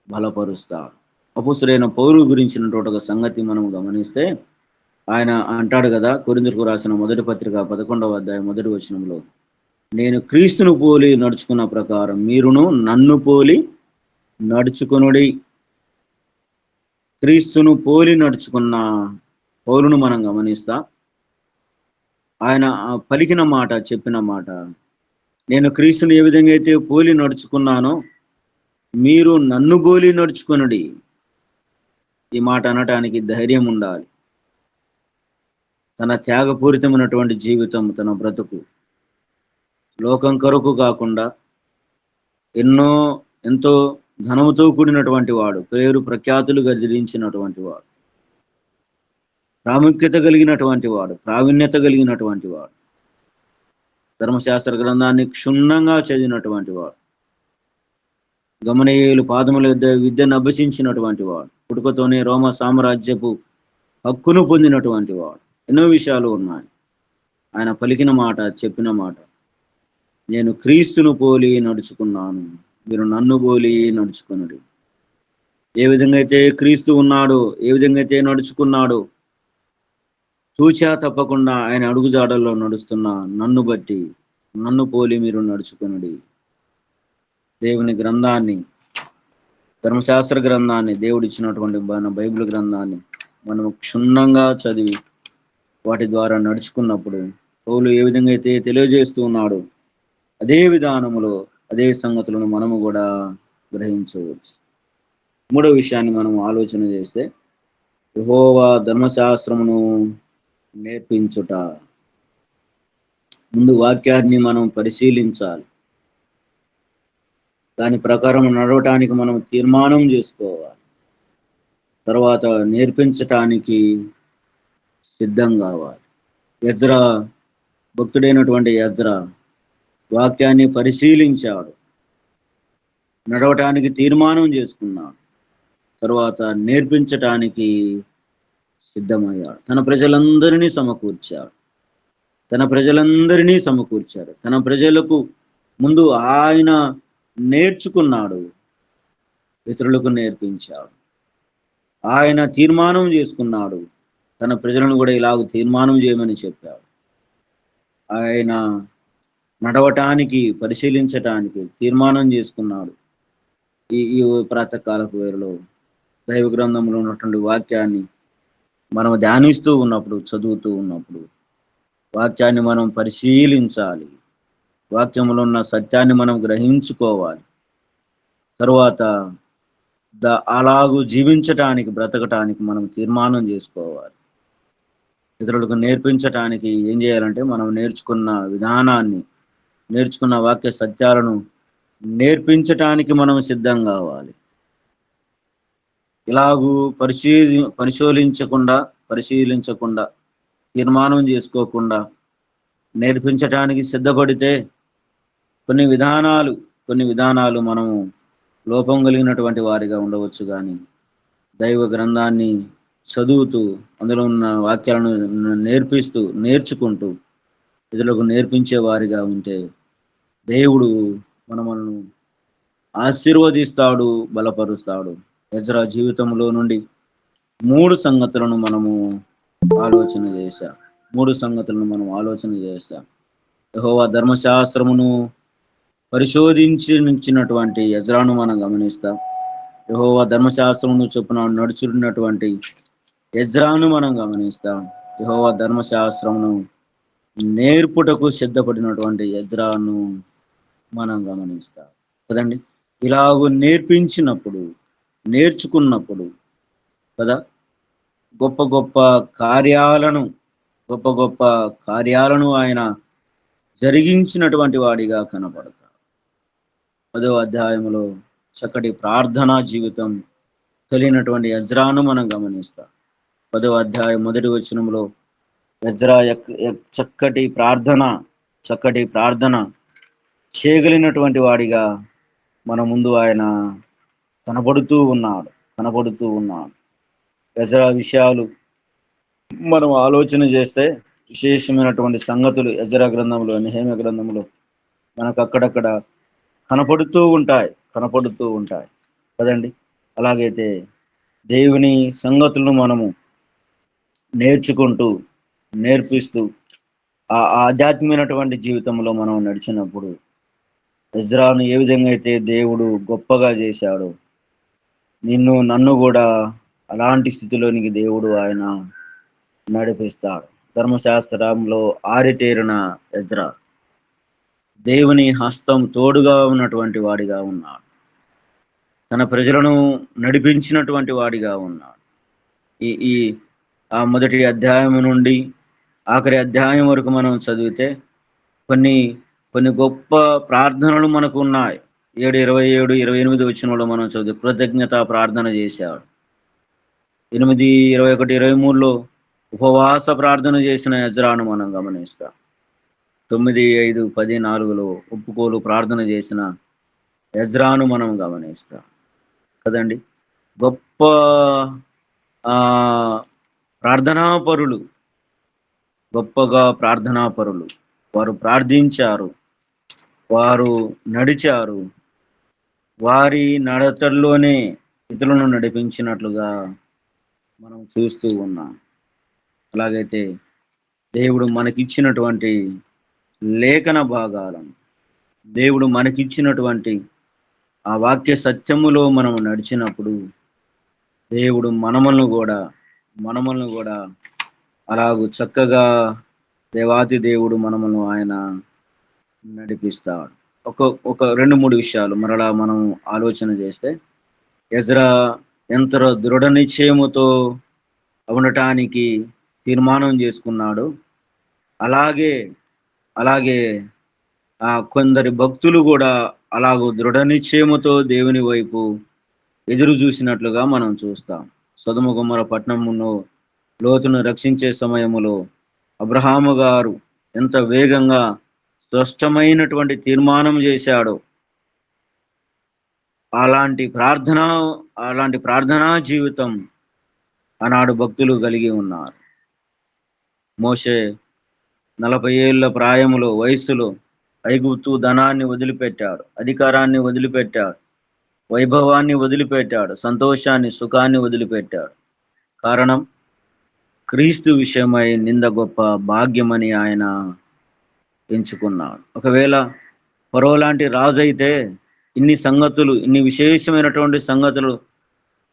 బలపరుస్తాడు. అపోస్తలుడైన పౌలు గురించినటువంటి ఒక సంగతి మనం గమనిస్తే ఆయన అంటాడు కదా, కొరింథీయులకు రాసిన మొదటి పత్రిక 11వ అధ్యాయం 1వ వచనంలో, నేను క్రీస్తును పోలి నడుచుకున్న ప్రకారం మీరును నన్ను పోలి నడుచుకొనుడి. క్రీస్తును పోలి నడుచుకున్న పౌలును మనం గమనిస్తా ఆయన పలికిన మాట, చెప్పిన మాట, నేను క్రీస్తును ఏ విధంగా అయితే పోలి నడుచుకున్నానో మీరు నన్ను పోలి నడుచుకొనుడి. ఈ మాట అనటానికి ధైర్యం ఉండాలి. తన త్యాగపూరితమైనటువంటి జీవితం, తన బ్రతుకు లోకం కొరకు కాకుండా ఎంతో ధనముతో కూడినటువంటి వాడు, పేరు ప్రఖ్యాతులు గర్జించినటువంటి వాడు, ప్రాముఖ్యత కలిగినటువంటి వాడు, ప్రావీణ్యత కలిగినటువంటి వాడు, ధర్మశాస్త్ర గ్రంథాన్ని క్షుణ్ణంగా చదివినటువంటి వాడు, గమనీయులు పాదముల విద్యను అభ్యసించినటువంటి వాడు, పుట్టుకతోనే రోమ సామ్రాజ్యపు హక్కును పొందినటువంటి వాడు. ఎన్నో విషయాలు ఉన్నాయి. ఆయన పలికిన మాట, చెప్పిన మాట, నేను క్రీస్తును పోలి నడుచుకున్నాను, మీరు నన్ను పోలి నడుచుకున్నాడు. ఏ విధంగా అయితే క్రీస్తు ఉన్నాడో, ఏ విధంగా అయితే నడుచుకున్నాడో, తూచా తప్పకుండా ఆయన అడుగుజాడల్లో నడుస్తున్న నన్ను బట్టి నన్ను పోలి మీరు నడుచుకునుడి. దేవుని గ్రంథాన్ని, ధర్మశాస్త్ర గ్రంథాన్ని, దేవుడిచ్చినటువంటి మన బైబిల్ గ్రంథాన్ని మనం క్షుణ్ణంగా చదివి వాటి ద్వారా నడుచుకున్నప్పుడు పౌలు ఏ విధంగా అయితే తెలియజేస్తూ ఉన్నాడు, అదే విధానములో అదే సంగతులను మనము కూడా గ్రహించవచ్చు. మూడో విషయాన్ని మనం ఆలోచన చేస్తే, యెహోవా ధర్మశాస్త్రమును నేర్పించుట. ముందు వాక్యాన్ని మనం పరిశీలించాలి, దాని ప్రకారం నడవటానికి మనం తీర్మానం చేసుకోవాలి, తర్వాత నేర్పించటానికి సిద్ధం కావాలి. ఎజ్రా, భక్తుడైనటువంటి ఎజ్రా వాక్యాన్ని పరిశీలించాడు, నడవటానికి తీర్మానం చేసుకున్నాడు, తర్వాత నేర్పించటానికి సిద్ధమయ్యాడు. తన ప్రజలందరినీ సమకూర్చాడు, తన ప్రజలకు ముందు ఆయన నేర్చుకున్నాడు, ఇతరులకు నేర్పించాడు. ఆయన తీర్మానం చేసుకున్నాడు, తన ప్రజలను కూడా ఇలాగ తీర్మానం చేయమని చెప్పాడు. ఆయన నడవటానికి, పరిశీలించటానికి తీర్మానం చేసుకున్నాడు. ఈ ప్రాతకాలపు వేళలో దైవ గ్రంథంలో ఉన్నటువంటి వాక్యాన్ని మనం ధ్యానిస్తూ ఉన్నప్పుడు, చదువుతూ ఉన్నప్పుడు వాక్యాన్ని మనం పరిశీలించాలి, వాక్యంలో ఉన్న సత్యాన్ని మనం గ్రహించుకోవాలి. తరువాత అలాగూ జీవించటానికి, బ్రతకటానికి మనం తీర్మానం చేసుకోవాలి. ఇతరులకు నేర్పించటానికి ఏం చేయాలంటే, మనం నేర్చుకున్న విధానాన్ని, నేర్చుకున్న వాక్య సత్యాలను నేర్పించటానికి మనం సిద్ధం కావాలి. ఇలాగూ పరిశీలించకుండా తీర్మానం చేసుకోకుండా నేర్పించటానికి సిద్ధపడితే కొన్ని విధానాలు మనము లోపం కలిగినటువంటి వారిగా ఉండవచ్చు. కానీ దైవ గ్రంథాన్ని చదువుతూ, అందులో ఉన్న వాక్యాలను నేర్చుకుంటూ ఇతరులకు నేర్పించే వారిగా ఉంటే దేవుడు మనలను ఆశీర్వదిస్తాడు, బలపరుస్తాడు. ఎజ్రా జీవితంలో నుండి 3 సంగతులను మనము ఆలోచన చేశాం. యెహోవా ధర్మశాస్త్రమును పరిశోధించినటువంటి ఎజ్రాను మనం గమనిస్తాం. యెహోవా ధర్మశాస్త్రమును చొప్పున నడుచున్నటువంటి ఎజ్రాను మనం గమనిస్తాం. యెహోవా ధర్మశాస్త్రమును నేర్పుటకు సిద్ధపడినటువంటి ఎజ్రాను మనం గమనిస్తాం కదండి. ఇలాగూ నేర్చుకున్నప్పుడు కదా, గొప్ప గొప్ప కార్యాలను ఆయన జరిగించినటువంటి వాడిగా కనపడతాడు. 10వ అధ్యాయంలో చక్కటి ప్రార్థనా జీవితం కలిగినటువంటి ఎజ్రాను మనం గమనిస్తాం. 10వ అధ్యాయం 1వ వచనంలో ఎజ్రా చక్కటి ప్రార్థన చేయగలిగినటువంటి వాడిగా మన ముందు ఆయన కనపడుతూ ఉన్నాడు. ఎజ్రా విషయాలు మనం ఆలోచన చేస్తే విశేషమైనటువంటి సంగతులు ఎజ్రా గ్రంథంలో, నెహెమ్యా గ్రంథంలో మనకు అక్కడక్కడ కనపడుతూ ఉంటాయి కదండి. అలాగైతే దేవుని సంగతులను మనము నేర్పిస్తూ ఆ ఆధ్యాత్మికమైనటువంటి జీవితంలో మనం నడిచినప్పుడు ఎజ్రాను ఏ విధంగా అయితే దేవుడు గొప్పగా చేశాడో, నన్ను కూడా అలాంటి స్థితిలోనికి దేవుడు ఆయన నడిపిస్తాడు. ధర్మశాస్త్రంలో ఆరితేరిన ఎజ్రా దేవుని హస్తం తోడుగా ఉన్నటువంటి వాడిగా ఉన్నాడు, తన ప్రజలను నడిపించినటువంటి వాడిగా ఉన్నాడు. ఈ ఆ మొదటి అధ్యాయం నుండి ఆఖరి అధ్యాయం వరకు మనం చదివితే కొన్ని గొప్ప ప్రార్థనలు మనకు ఉన్నాయి. 7:27, 28 వచనంలో మనం చదివి కృతజ్ఞత ప్రార్థన చేశాడు. 8, 21, 23లో ఉపవాస ప్రార్థన చేసిన ఎజ్రాను మనం గమనిస్తాం. 9, 5, 10, 4లో ఒప్పుకోలు ప్రార్థన చేసిన ఎజ్రాను మనం గమనిస్తాం కదండి. గొప్ప గొప్పగా ప్రార్థనాపరులు వారు ప్రార్థించారు, వారు నడిచారు, వారి నడతల్లోనే ఇతరులను నడిపించినట్లుగా మనం చూస్తూ ఉన్నాం. అలాగైతే దేవుడు మనకిచ్చినటువంటి లేఖన భాగాలను, దేవుడు మనకిచ్చినటువంటి ఆ వాక్య సత్యములో మనం నడిచినప్పుడు దేవుడు మనమలను కూడా అలాగూ చక్కగా దేవాతి దేవుడు మనమను ఆయన నడిపిస్తాడు. ఒక 2-3 విషయాలు మరలా మనం ఆలోచన చేస్తే, ఎజ్రా ఎంత దృఢ నిశ్చయముతో ఉండటానికి తీర్మానం చేసుకున్నాడు, అలాగే కొందరి భక్తులు కూడా అలాగూ దృఢ నిశ్చయముతో దేవుని వైపు ఎదురు చూసినట్లుగా మనం చూస్తాం. సొదొమ గొమొర్రా పట్టణమును లోతును రక్షించే సమయములో అబ్రహాము గారు ఎంత వేగంగా స్పష్టమైనటువంటి తీర్మానం చేశాడో, అలాంటి ప్రార్థనా జీవితం ఆనాడు భక్తులు కలిగి ఉన్నారు. మోషే 40 ఏళ్ల ప్రాయములో వయస్సులో ఐగుప్తు ధనాన్ని వదిలిపెట్టాడు, అధికారాన్ని వదిలిపెట్టాడు, వైభవాన్ని వదిలిపెట్టాడు, సంతోషాన్ని సుఖాన్ని వదిలిపెట్టాడు. కారణం, క్రీస్తు విషయమై నింద గొప్ప భాగ్యమని ఆయన ఎంచుకున్నాడు. ఒకవేళ ఫరో లాంటి రాజు అయితే ఇన్ని విశేషమైనటువంటి సంగతులు,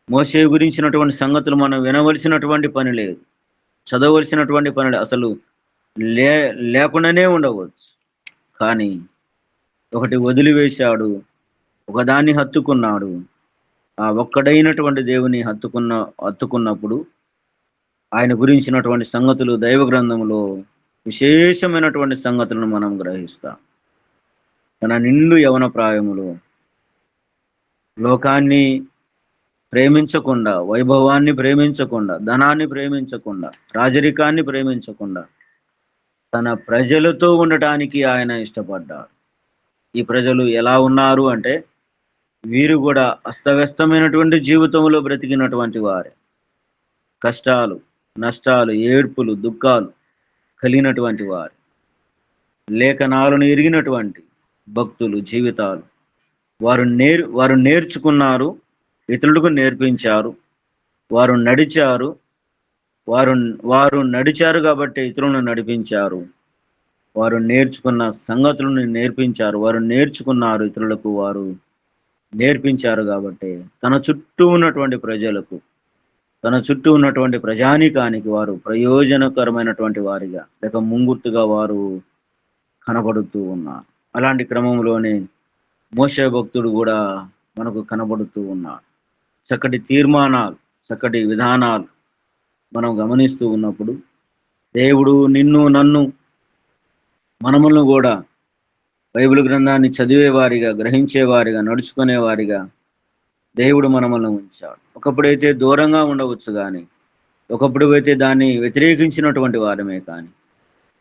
మోషే గురించినటువంటి సంగతులు మనం వినవలసినటువంటి పని లేదు, చదవలసినటువంటి పని లేదు, అసలు లేకుండానే ఉండవచ్చు. కానీ ఒకటి వదిలివేశాడు, ఒకదాన్ని హత్తుకున్నాడు. ఆ ఒక్కడైనటువంటి దేవుని హత్తుకున్నప్పుడు ఆయన గురించినటువంటి సంగతులు దైవ గ్రంథంలో విశేషమైనటువంటి సంగతులను మనం గ్రహిస్తాం. తన నిండు యవన ప్రాయములో లోకాన్ని ప్రేమించకుండా, వైభవాన్ని ప్రేమించకుండా, ధనాన్ని ప్రేమించకుండా, రాజరికాన్ని ప్రేమించకుండా తన ప్రజలతో ఉండటానికి ఆయన ఇష్టపడ్డాడు. ఈ ప్రజలు ఎలా ఉన్నారు అంటే, వీరు కూడా అస్తవ్యస్తమైనటువంటి జీవితంలో బ్రతికినటువంటి వారే. కష్టాలు, నష్టాలు, ఏడ్పులు, దుఃఖాలు కలిగినటువంటి వారు, లేఖనాలను ఎరిగినటువంటి భక్తులు జీవితాలు. వారు నేర్చుకున్నారు, ఇతరులకు నేర్పించారు, వారు నడిచారు కాబట్టి ఇతరులను నడిపించారు. వారు నేర్చుకున్న సంగతులను నేర్పించారు, వారు నేర్చుకున్నారు, ఇతరులకు వారు నేర్పించారు. కాబట్టి తన చుట్టూ ఉన్నటువంటి ప్రజలకు, తన చుట్టూ ఉన్నటువంటి ప్రజానీకానికి వారు ప్రయోజనకరమైనటువంటి వారిగా లేక ముంగుర్తుగా వారు కనబడుతూ ఉన్నారు. అలాంటి క్రమంలోనే మోషే భక్తుడు కూడా మనకు కనబడుతూ ఉన్నాడు. చక్కటి తీర్మానాలు, చక్కటి విధానాలు మనం గమనిస్తూ ఉన్నప్పుడు దేవుడు నిన్ను నన్ను మనములను కూడా బైబిల్ గ్రంథాన్ని చదివేవారిగా, గ్రహించేవారిగా, నడుచుకునేవారిగా దేవుడు మనమలను ఉంచాడు. ఒకప్పుడైతే దూరంగా ఉండవచ్చు, కానీ ఒకప్పుడు అయితే దాన్ని వ్యతిరేకించినటువంటి వారమే. కానీ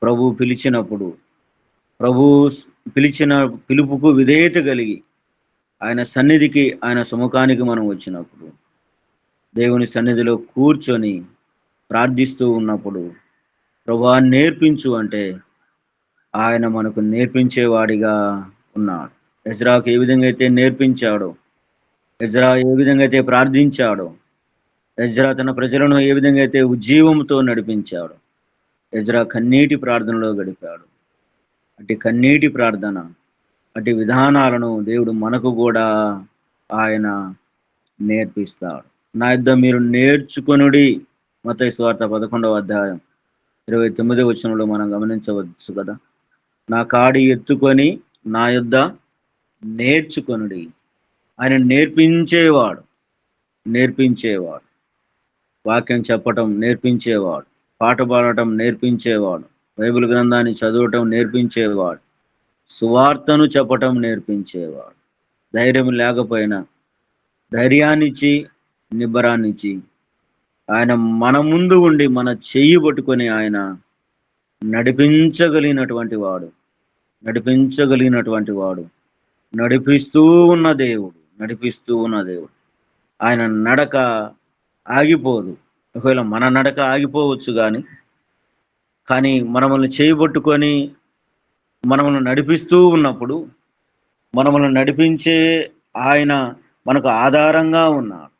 ప్రభు పిలిచినప్పుడు, ప్రభు పిలిచిన పిలుపుకు విధేయత కలిగి ఆయన సన్నిధికి, ఆయన సముఖానికి మనం వచ్చినప్పుడు, దేవుని సన్నిధిలో కూర్చొని ప్రార్థిస్తూ ఉన్నప్పుడు ప్రభువా నేర్పించు అంటే ఆయన మనకు నేర్పించేవాడిగా ఉన్నాడు. ఎజ్రాకు ఏ విధంగా అయితే నేర్పించాడో, ఎజ్రా ఏ విధంగా అయితే ప్రార్థించాడో, ఎజ్రా తన ప్రజలను ఏ విధంగా అయితే ఉజ్జీవంతో నడిపించాడో, ఎజ్రా కన్నీటి ప్రార్థనలో గడిపాడు. అటు కన్నీటి ప్రార్థన, అటు విధానాలను దేవుడు మనకు కూడా ఆయన నేర్పిస్తాడు. నా యుద్ధ మీరు నేర్చుకొనుడి, మత్తయి సువార్త 11వ అధ్యాయం 29వ వచనంలో మనం గమనించవచ్చు కదా. నా కాడి ఎత్తుకొని నా యుద్ధ నేర్చుకొనుడి. ఆయన నేర్పించేవాడు, వాక్యం చెప్పటం నేర్పించేవాడు, పాట పాడటం నేర్పించేవాడు, బైబిల్ గ్రంథాన్ని చదవటం నేర్పించేవాడు, సువార్తను చెప్పటం నేర్పించేవాడు. ధైర్యం లేకపోయినా ధైర్యాన్నిచ్చి, నిబ్బరాన్నిచ్చి ఆయన మన ముందు ఉండి మన చెయ్యి పట్టుకొని ఆయన నడిపించగలిగినటువంటి వాడు, నడిపిస్తూ ఉన్న దేవుడు. ఆయన నడక ఆగిపోదు. ఒకవేళ మన నడక ఆగిపోవచ్చు, కానీ మనల్ని చేయబట్టుకొని మనల్ని నడిపిస్తూ ఉన్నప్పుడు, మనల్ని నడిపించే ఆయన మనకు ఆధారంగా ఉన్నాడు.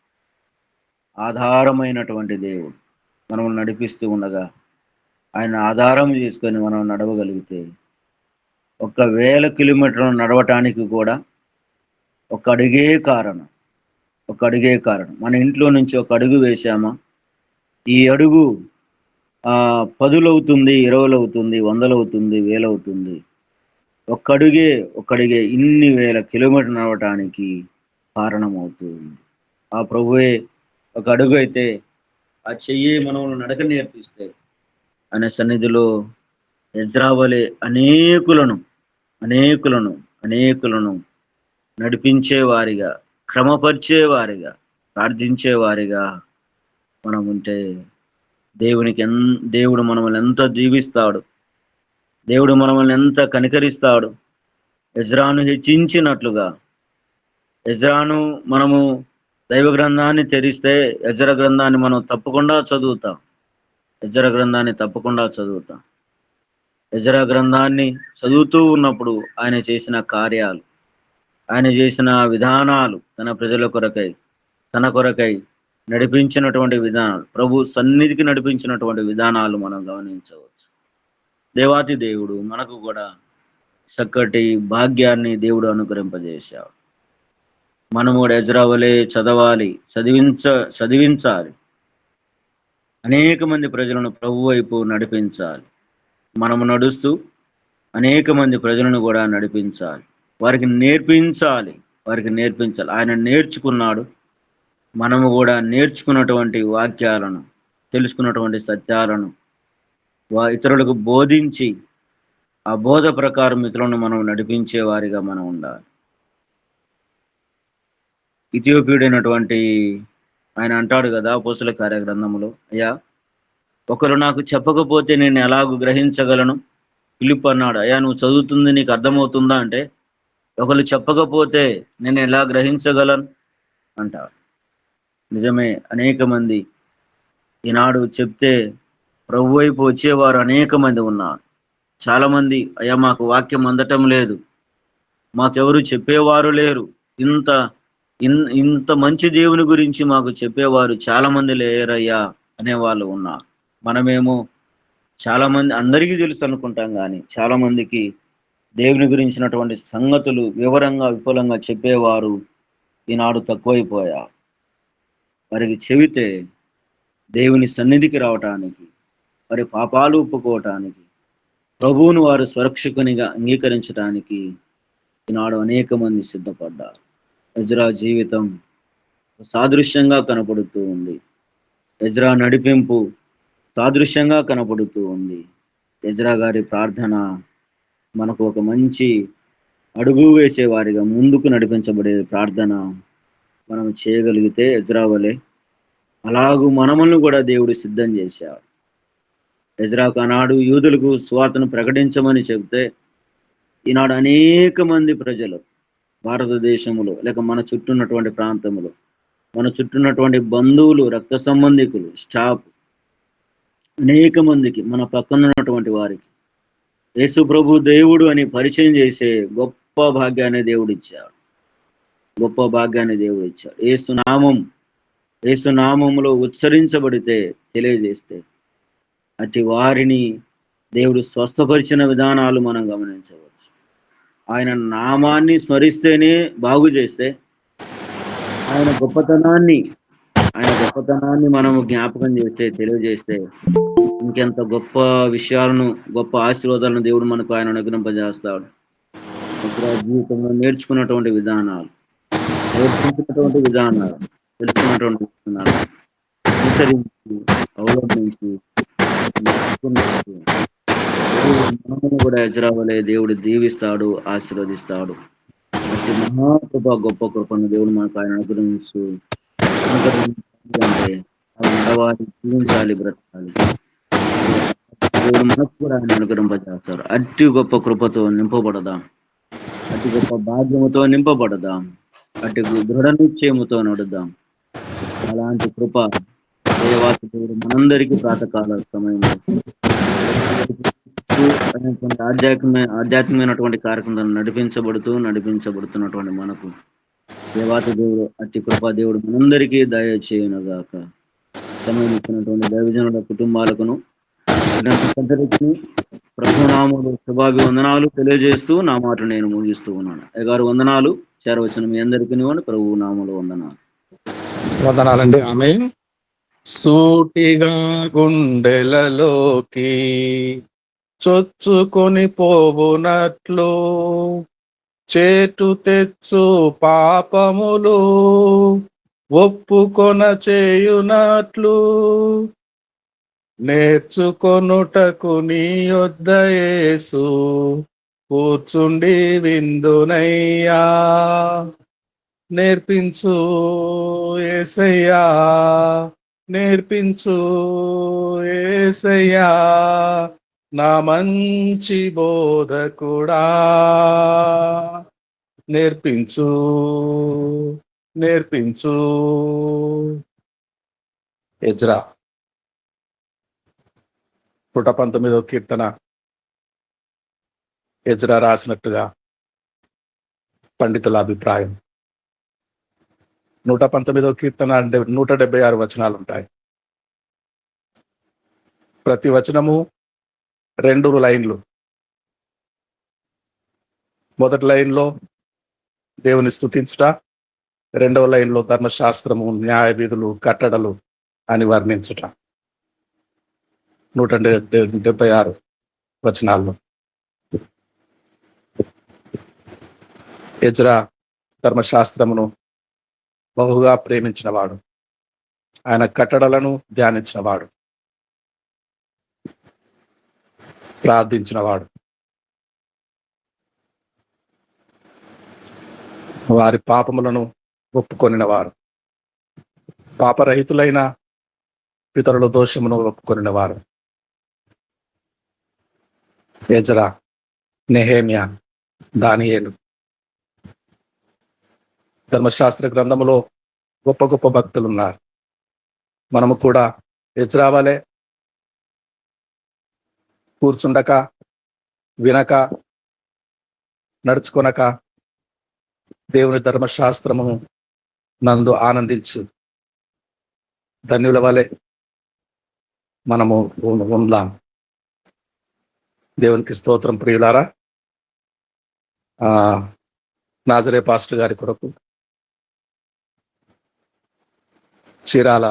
ఆధారమైనటువంటి దేవుడు మనల్ని నడిపిస్తూ ఉండగా ఆయన ఆధారం చేసుకొని మనం నడవగలిగితే 1000 కిలోమీటర్లు నడవటానికి కూడా ఒక అడుగే కారణం. మన ఇంట్లో నుంచి ఒక అడుగు వేశామా, ఈ అడుగు 10 అవుతుంది, 20 అవుతుంది, 100 అవుతుంది, 1000 అవుతుంది. ఒక్కడుగే ఇన్ని వేల కిలోమీటర్లు నడవటానికి కారణమవుతుంది. ఆ ప్రభువే ఒక అడుగు అయితే ఆ చెయ్యి మనల్ని నడక నేర్పిస్తే ఆయన సన్నిధిలో ఎజ్రా వలె అనేకులను నడిపించేవారిగా, క్రమపరిచేవారిగా, ప్రార్థించేవారిగా మనం ఉంటే దేవుడు మనల్ని ఎంత దీవిస్తాడు, దేవుడు మనల్ని ఎంత కనికరిస్తాడు. ఎజ్రాను హెచ్చించినట్లుగా ఎజ్రాను మనము దైవ గ్రంథాన్ని తెరిస్తే ఎజ్రా గ్రంథాన్ని మనం తప్పకుండా చదువుతాం. ఎజ్రా గ్రంథాన్ని చదువుతూ ఉన్నప్పుడు ఆయన చేసిన కార్యాలు, ఆయన చేసిన విధానాలు, తన ప్రజల కొరకై, తన కొరకై నడిపించినటువంటి విధానాలు, ప్రభు సన్నిధికి నడిపించినటువంటి విధానాలు మనం గమనించవచ్చు. దేవాతి దేవుడు మనకు కూడా చక్కటి భాగ్యాన్ని దేవుడు అనుగ్రహింపజేశాడు. మనము కూడా ఎజ్రా వలె చదవాలి, చదివించాలి. అనేక మంది ప్రజలను ప్రభు వైపు నడిపించాలి. మనము నడుస్తూ అనేక మంది ప్రజలను కూడా నడిపించాలి, వారికి నేర్పించాలి. ఆయన నేర్చుకున్నాడు, మనము కూడా నేర్చుకున్నటువంటి వాక్యాలను, తెలుసుకున్నటువంటి సత్యాలను ఇతరులకు బోధించి ఆ బోధ ప్రకారం ఇతరులను మనం నడిపించే వారిగా మనం ఉండాలి. ఇథియోపియుడైనటువంటి ఆయన అంటాడు కదా అపోస్తల కార్య గ్రంథములో, అయ్యా ఒకరు నాకు చెప్పకపోతే నేను ఎలాగూ గ్రహించగలను? ఫిలిప్ అన్నాడు, అయ్యా నువ్వు చదువుతుంది నీకు అర్థమవుతుందా అంటే, ఒకరు చెప్పకపోతే నేను ఎలా గ్రహించగలను అంటాడు. నిజమే, అనేక మంది ఈనాడు చెప్తే ప్రభు వైపు వచ్చేవారు అనేక మంది ఉన్నారు. చాలా మంది, అయ్యా మాకు వాక్యం అందటం లేదు, మాకెవరు చెప్పేవారు లేరు, ఇంత మంచి దేవుని గురించి మాకు చెప్పేవారు చాలా మంది లేరయ్యా అనేవాళ్ళు ఉన్నారు. మనమేమో చాలా మంది అందరికీ తెలుసు అనుకుంటాం, కానీ చాలా మందికి దేవుని గురించినటువంటి సంగతులు వివరంగా విపులంగా చెప్పేవారు ఈనాడు తక్కువైపోయారు. వారికి చెబితే దేవుని సన్నిధికి రావటానికి, వారి పాపాలు ఒప్పుకోవటానికి, ప్రభువును వారు స్వరక్షకునిగా అంగీకరించడానికి ఈనాడు అనేక మంది సిద్ధపడ్డారు. ఎజ్రా జీవితం సాదృశ్యంగా కనపడుతూ ఉంది. ఎజ్రా నడిపింపు సాదృశ్యంగా కనపడుతూ ఉంది. ఎజ్రా గారి ప్రార్థన మనకు ఒక మంచి అడుగు వేసేవారిగా, ముందుకు నడిపించబడే ప్రార్థన మనం చేయగలిగితే ఎజ్రా వలె అలాగూ మనములను కూడా దేవుడు సిద్ధం చేశాడు. ఎజ్రాకు ఆనాడు యూదులకు సువార్తను ప్రకటించమని చెబితే ఈనాడు అనేక మంది ప్రజలు భారతదేశంలో లేక మన చుట్టూన్నటువంటి ప్రాంతంలో, మన చుట్టూన్నటువంటి బంధువులు, రక్త సంబంధికులు, స్టాఫ్ అనేక మందికి, మన పక్కన ఉన్నటువంటి వారికి యేసు ప్రభు దేవుడు అని పరిచయం చేసే గొప్ప భాగ్యాన్ని దేవుడు ఇచ్చాడు. యేసు నామములో ఉచ్చరించబడితే, తెలియజేస్తే అట్టి వారిని దేవుడు స్వస్థపరిచిన విధానాలు మనం గమనించవచ్చు. ఆయన నామాన్ని స్మరిస్తేనే బాగు చేస్తే, ఆయన గొప్పతనాన్ని మనము జ్ఞాపకం చేస్తే, తెలియజేస్తే ఇంకెంత గొప్ప విషయాలను, గొప్ప ఆశీర్వాదాలను దేవుడు మనకు ఆయన అనుగ్రహింపజేస్తాడు. జీవితంలో నేర్చుకున్నటువంటి విధానాలు, తెలుసుకున్నటువంటి విధానాలు అనుసరించి, అవలంబించి మనము కూడా ఎజ్రా వలె దేవుడు దీవిస్తాడు, ఆశీర్వదిస్తాడు. అతి మహాకృప, గొప్ప కృపను దేవుడు మనకు ఆయన అనుగ్రహించు అంటే నడవాలి, జీవించాలి, బ్రతకాలి. దేవుడు మనకు కూడా ఆయన అనుగ్రహింపజేస్తారు. అతి గొప్ప కృపతో నింపబడదాం, అతి గొప్ప భాగ్యముతో నింపబడదాం, అతి దృఢ నిశ్చయముతో నడుద్దాం. అలాంటి కృప దేవాతి దేవుడు మనందరికీ ప్రాతకాల సమయంలో ఆధ్యాత్మికమైనటువంటి కార్యక్రమం నడిపించబడుతున్నటువంటి మనకు దేవాతి దేవుడు అట్టి కృపా దేవుడు మనందరికీ దయచేయునుగాక. సమయం ఇచ్చినటువంటి దైవజనుల కుటుంబాలకును, అందరికీ ప్రభునామములు శుభాభివందనాలు తెలియజేస్తూ నా మాట నేను ముగిస్తూ ఉన్నాను. అయ్యగారు వందనాలు. చేరవచ్చిన మీ అందరికీ ప్రభు నామములు వందనాలు. వందనాలండి. ఆమె సూటిగా గుండెలలోకి చొచ్చుకొని పోవునట్లు చేటు తెచ్చు పాపములు ఒప్పుకొన చేయునట్లు నేర్చుకొనుటకు నీ యొద్ద యేసు కూర్చుండి విందునయ్యా. నేర్పించు యేసయ్యా, నేర్పించు యేసయ్యా, నా మంచి బోధకుడా. నేర్పించు, నేర్పించు. ఎజ్రా 119వ కీర్తన ఎజ్రా రాసినట్టుగా పండితుల అభిప్రాయం. 119వ కీర్తన 176 వచనాలు ఉంటాయి. ప్రతి వచనము 2 లైన్లు. మొదటి లైన్లో దేవుని స్తుతించుట, 2వ లైన్లో ధర్మశాస్త్రము, న్యాయ విధులు, కట్టడలు అని వర్ణించుట. 176 వచనాల్లో ఎజ్రా ధర్మశాస్త్రమును బహుగా ప్రేమించినవాడు, ఆయన కట్టడలను ధ్యానించినవాడు, ప్రార్థించినవాడు. వారి పాపములను ఒప్పుకొనినవారు, పాపరహితులైన పితరుల దోషమును ఒప్పుకొనినవారు. ఎజ్రా, నెహేమ్యా, దానియేలు. ధర్మశాస్త్ర గ్రంథములో గొప్ప గొప్ప భక్తులు ఉన్నారు. మనము కూడా ఎజ్రా వలె కూర్చుండక, వినక, నడుచుకొనక దేవుని ధర్మశాస్త్రము నందు ఆనందించు ధన్యుల వలె మనము ఉందాం. దేవునికి స్తోత్రం. ప్రియులారా, నాజరే పాస్టర్ గారి కొరకు చీరాల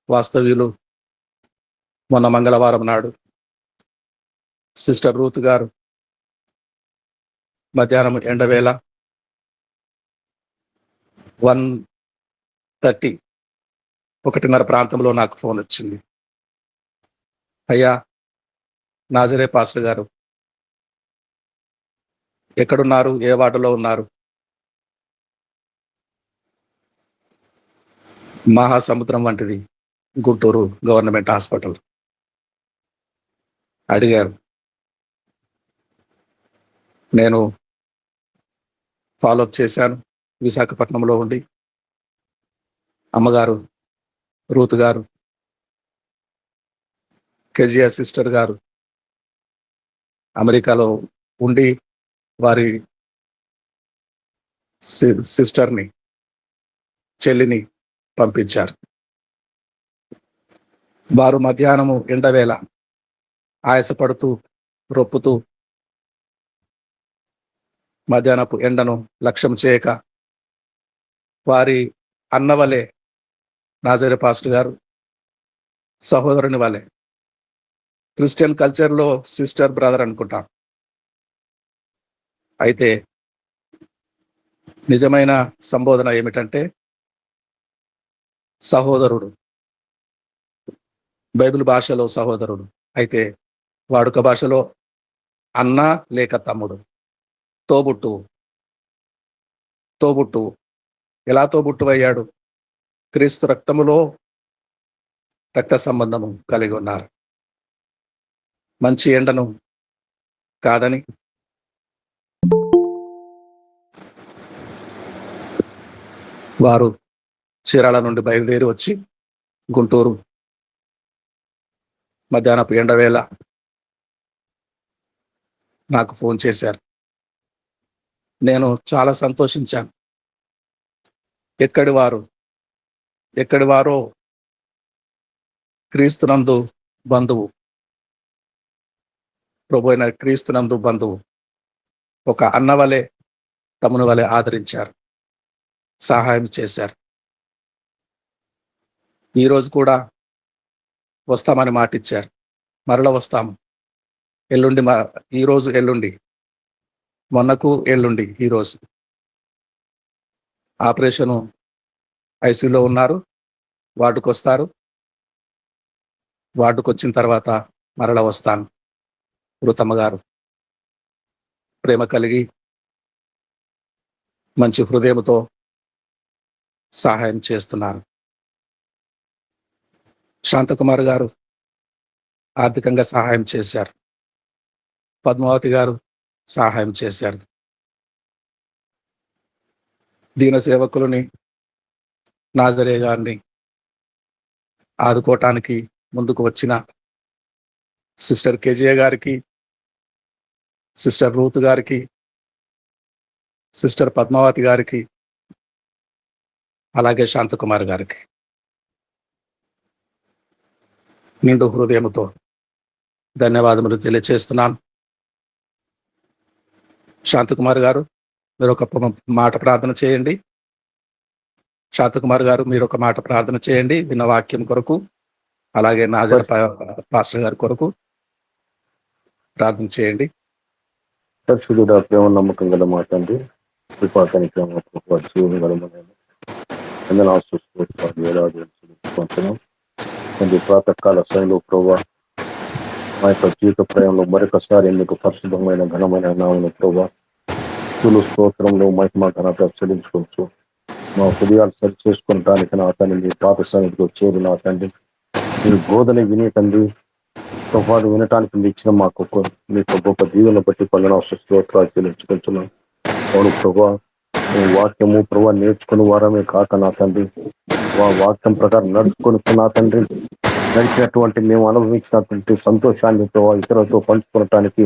వాస్తవ్యులు మొన్న మంగళవారం నాడు సిస్టర్ రూత్ గారు మధ్యాహ్నం ఎండవేళ 1:30 1:30 ప్రాంతంలో నాకు ఫోన్ వచ్చింది. అయ్యా, నాజరే పాస్టర్ గారు ఎక్కడున్నారు, ఏ వార్డులో ఉన్నారు? మహాసముద్రం వంటిది గుంటూరు గవర్నమెంట్ హాస్పిటల్. అడిగారు. నేను ఫాలోఅప్ చేశాను. విశాఖపట్నంలో ఉండి అమ్మగారు రూత్ గారు, కెజియా సిస్టర్ గారు అమెరికాలో ఉండి వారి సిస్టర్ని, చెల్లిని పంపించారు. వారు మధ్యాహ్నము ఎండవేళ ఆయాసపడుతూ, రొప్పుతూ, మధ్యాహ్నపు ఎండను లక్ష్యం చేయక వారి అన్నవలే నాజరే పాస్టర్ గారు సహోదరుని వలె, క్రిస్టియన్ కల్చర్లో సిస్టర్ బ్రదర్ అనుకుంటాం. అయితే నిజమైన సంబోధన ఏమిటంటే సహోదరుడు. బైబిల్ భాషలో సహోదరుడు, అయితే వాడుక భాషలో అన్న లేక తమ్ముడు, తోబుట్టువు. తోబుట్టువు ఎలా తోబుట్టువయ్యాడు? క్రీస్తు రక్తములో రక్త సంబంధము కలిగి ఉన్నారు. మంచి ఎండను కాదని వారు చీరాల నుండి బయలుదేరి వచ్చి గుంటూరు మధ్యాహ్నపు ఎండవేళ నాకు ఫోన్ చేశారు. నేను చాలా సంతోషించాను. ఎక్కడి వారో క్రీస్తునందు బంధువు, ప్రభు అయిన క్రీస్తునందు బంధువు, ఒక అన్న వలె తమను వలె ఆదరించారు, సహాయం చేశారు. ఈరోజు కూడా వస్తామని మాటిచ్చారు. మరల వస్తాము. ఎల్లుండి ఈరోజు ఎల్లుండి, మొన్నకు ఎల్లుండి ఈరోజు ఆపరేషను ఐసీయూలో ఉన్నారు. వార్డుకు వస్తారు. వార్డుకు వచ్చిన తర్వాత మరల వస్తాను. ఇప్పుడు తమ్మగారు ప్రేమ కలిగి మంచి హృదయంతో సహాయం చేస్తున్నారు. శాంతకుమార్ గారు ఆర్థికంగా సహాయం చేశారు. పద్మావతి గారు సహాయం చేశారు. దీన సేవకులని నాజరే గారిని ఆదుకోవటానికి ముందుకు వచ్చిన సిస్టర్ కేజీఏ గారికి, సిస్టర్ రూత్ గారికి, సిస్టర్ పద్మావతి గారికి, అలాగే శాంతకుమార్ గారికి నిండు హృదయముతో ధన్యవాదములు తెలియచేస్తున్నాను. శాంతకుమార్ గారు మీరు ఒక మాట ప్రార్థన చేయండి. శాంతకుమార్ గారు మీరు ఒక మాట ప్రార్థన చేయండి విన్న వాక్యం కొరకు, అలాగే నాజర్ పాస్టర్ గారి కొరకు ప్రార్థన చేయండి. పరిశుద్ధుడా, ప్రేమ నమ్మకం గల మా తండ్రి, కృపాకనికి జీవన గల ప్రాతకాల శైలిలో ప్రభావ మా యొక్క జీవిత ప్రయాణంలో మరొకసారి ఎందుకు పరిశుద్ధమైన ఘనమైన నామను ప్రభావ స్తోత్రంలో మహిమ ఘనత చెల్లించుకోవచ్చు. మా హృదయాలు సరి చేసుకుంటానికి నా తండ్రి మీ పాత సన్నిధిలో చేరి నా తండ్రి మీ బోధన వినే తండ్రి ప్రభావం వినటానికి మీరు ఇచ్చిన మాకు మీ గొప్ప దీవెన బట్టి స్తోత్రాలు చెల్లించుకుంటున్నాం. అవును ప్రభా, వాక్యము ప్రభావ నేర్చుకుని వారమే కాక నా తండ్రి వాక్యం ప్రకారం నడుచుకుని నా తండ్రి నడిచినటువంటి మేము అనుభవించినటువంటి సంతోషాన్ని ప్రభావ ఇతరులతో పంచుకోవటానికి,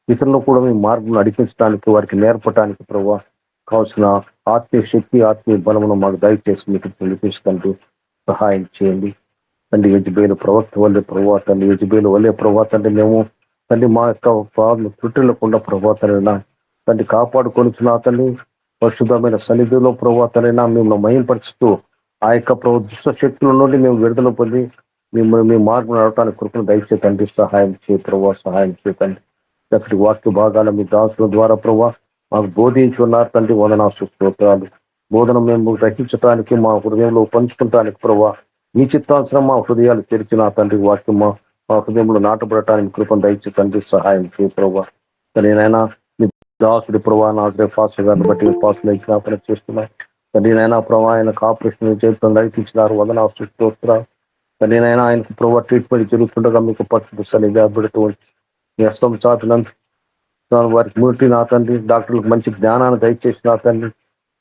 ఇతరులు కూడా మీ మార్గం నడిపించడానికి, వారికి నేర్పడానికి ప్రభావ కావాల్సిన ఆత్మీయ శక్తి, ఆత్మీయ బలమును మాకు దయచేసి మీకు పిలిపించడానికి సహాయం చేయండి. తండ్రి యజ్బేలు ప్రవక్త వల్లే ప్రభావ, తండ్రి యజ్బేలు వల్లే ప్రభావ తండ్రి మేము తండ్రి మా యొక్క పాపను త్రుటిల్లకుండా ప్రభావ తండ్రి కాపాడుకొని తండ్రి పరిశుద్ధమైన సన్నిధిలో ప్రభావ తండ్రి మిమ్మల్ని మహింపరుచుతూ ఆ యొక్క దుష్ట శక్తుల నుండి మేము విడుదల పొంది మీ మార్గం నడవటానికి కృపను దయచే తండ్రి సహాయం చేయ ప్రభావ, సహాయం చేయతండి. చక్కటి వాక్య భాగాల మీ దాసుల ద్వారా ప్రభావ మాకు బోధించి ఉన్నారు తండ్రి. స్తోత్రాలు. బోధన మేము గ్రహించడానికి, మా హృదయంలో పంచుకుంటానికి ప్రభావ మీ చిత్తాంతరం మా హృదయాలు తెరిచిన తండ్రి వాక్యం మా హృదయంలో నాటబడటానికి కృపను దయచే తండ్రి సహాయం చేయ ప్రభావ. నేనైనా మీ దాసుడి ప్రభావ నాజరే ఫాస్టర్ గారిని బట్టి ఫాస్టులు జ్ఞాపన చేస్తున్నాను. నేనైనా ప్రభావ ఆయనకు ఆపరేషన్ చేతులను నడిపించినారు. స్తోత్రాలు. నేనైనా ఆయనకు ప్రభావ ట్రీట్మెంట్ జరుగుతుండగా మీకు పట్టుదల పెడుతుంది. మీ హస్తం చాపినంత వారికి ముట్టి నా తండ్రి డాక్టర్లకు మంచి జ్ఞానాన్ని దయచేసి నా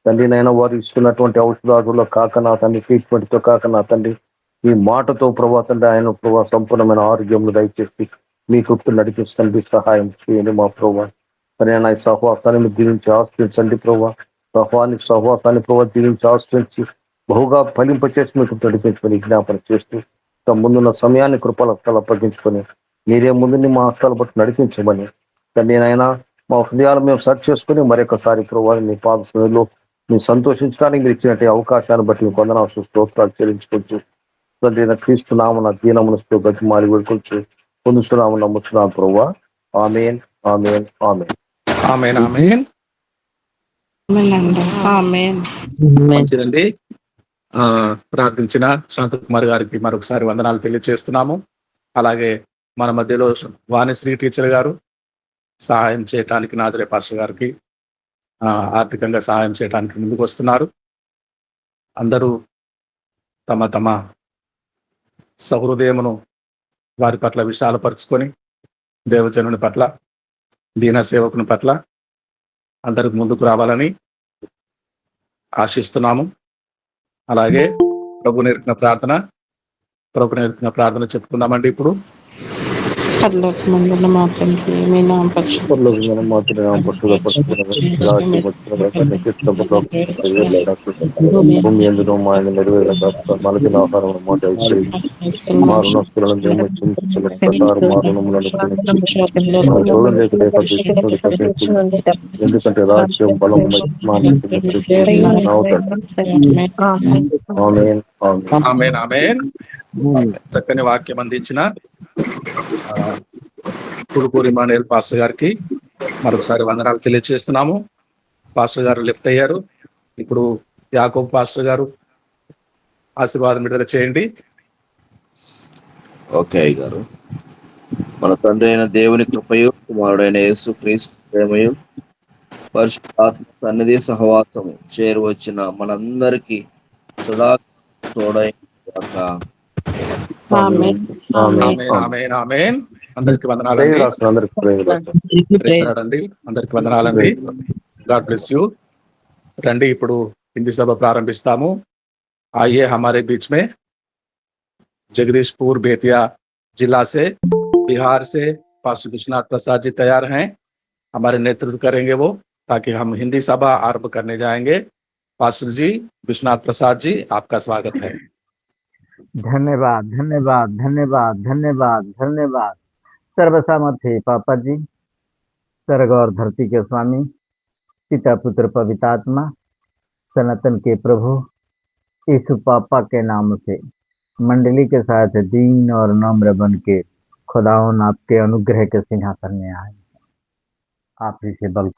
తండ్రి నైనా వారు ఇస్తున్నటువంటి ఔషధాదుల్లో కాక నా తండ్రి ట్రీట్మెంట్తో కాక నా తండ్రి ఈ మాటతో ప్రభావ తండ్రి ఆయన ప్రభావ సంపూర్ణమైన ఆరోగ్యంలో దయచేసి మీ కృప్తులు నడిపిస్తుంది సహాయం చేయండి మా ప్రభావ. సరైన ఈ సహవాసాన్ని దీవించి ఆశ్రయించండి ప్రభావ. సహవాసాన్ని ప్రభావ దీవించి ఆశ్రయించి బహుగా ఫలింపచేసి మీకు నడిపించుకొని జ్ఞాపన చేస్తూ ముందున్న సమయాన్ని కృపలు అప్పగించుకొని మీరే ముందుని మా హస్తాలు బట్టి నడిపించమని నేనైనా మా హృదయాలు మేము సెర్చ్ చేసుకుని మరొకసారి ప్రభావ మీ పాదలో మేము సంతోషించడానికి మీరు ఇచ్చినట్టు అవకాశాన్ని బట్టి మీకు స్తోత్రాలు చెల్లించుకోవచ్చు. క్రీస్తు నామన దీనమునస్తూ గతిమాలి వేడుకొచ్చు పొందుతున్నాము నమ్ముతున్నాం ప్రభావ. ఆమేన్, ఆమేన్, ఆమేన్, ఆమేన్, ఆమేన్. మంచిదండి. ప్రార్థించిన శాంతకుమార్ గారికి మరొకసారి వందనాలు తెలియజేస్తున్నాము. అలాగే మన మధ్యలో వాణిశ్రీ టీచర్ గారు సహాయం చేయటానికి నాజరే పాస్టర్ గారికి ఆర్థికంగా సహాయం చేయడానికి ముందుకు వస్తున్నారు. అందరూ తమ తమ సహృదయమును వారి పట్ల విశాలపరుచుకొని దేవజనుని పట్ల, దీన సేవకుని పట్ల అందరికి ముందుకు రావాలని ఆశిస్తున్నాము. అలాగే ప్రభు నేర్పిన ప్రార్థన చెప్పుకుందామండి. ఇప్పుడు పరలోకమందున్న మా తండ్రి, మీ నామం పరలోకమైన మా తండ్రి, నామం పరిశుద్ధపరచబడిన రాజ్యం వచ్చిన నీకు ఇష్టపూర్వక భూమి ఎందులో మా ఆయన నెరవేరక మనకి ఆహారం మాట ఇచ్చి మా రుణస్తులను మేము చింతించిన ప్రకారం మా రుణములను క్షమించి మనం చూడలేక తప్పించి ఎందుకంటే రాజ్యం బలం ఆమేన్ ఆమేన్. చక్కని వాక్యం అందించిన పులుకూరి ఇమానుయేల్ పాస్టర్ గారికి మరొకసారి వందనాలు తెలియజేస్తున్నాము. పాస్టర్ గారు లిఫ్ట్ అయ్యారు. ఇప్పుడు యాకోబు పాస్టర్ గారు ఆశీర్వాదం విడుదల చేయండి. ఓకే అయ్య గారు. మన తండ్రి అయిన దేవుని కృపయు, కుమారుడైన యేసు క్రీస్తు ప్రేమయు, పరిశుద్ధాత్మ సన్నిధి సహవాసము చేరువచ్చిన మనందరికీ సదా తోడై ఆమేన్. ఆమేన్ ఆమేన్ ఆమేన్. అందరికి వందనాలండి. అందరికి వందనాలండి. God bless you. రండి, ఇప్పుడు హిందీ సభ ప్రారంభిస్తాము. आइए हमारे बीच में जगदीशपुर बेतिया जिला से, बिहार से पास्टर विश्वनाथ प्रसाद जी तैयार हैं, हमारे नेतृत्व करेंगे वो, ताकि हम हिंदी सभा आरंभ करने जाएंगे। पास्टर जी विश्वनाथ प्रसाद जी, आपका स्वागत है। धन्यवाद धन्यवाद धन्यवाद धन्यवाद धन्यवाद। सर्वसम्मति पापा जी, स्वर्ग और धरती के स्वामी, पिता पुत्र पवित्र आत्मा, सनातन के प्रभु यीशु पापा के नाम से मंडली के साथ दीन और नम्र बन के खुदावन आपके अनुग्रह के सिंहासन में आए। आप ही से बल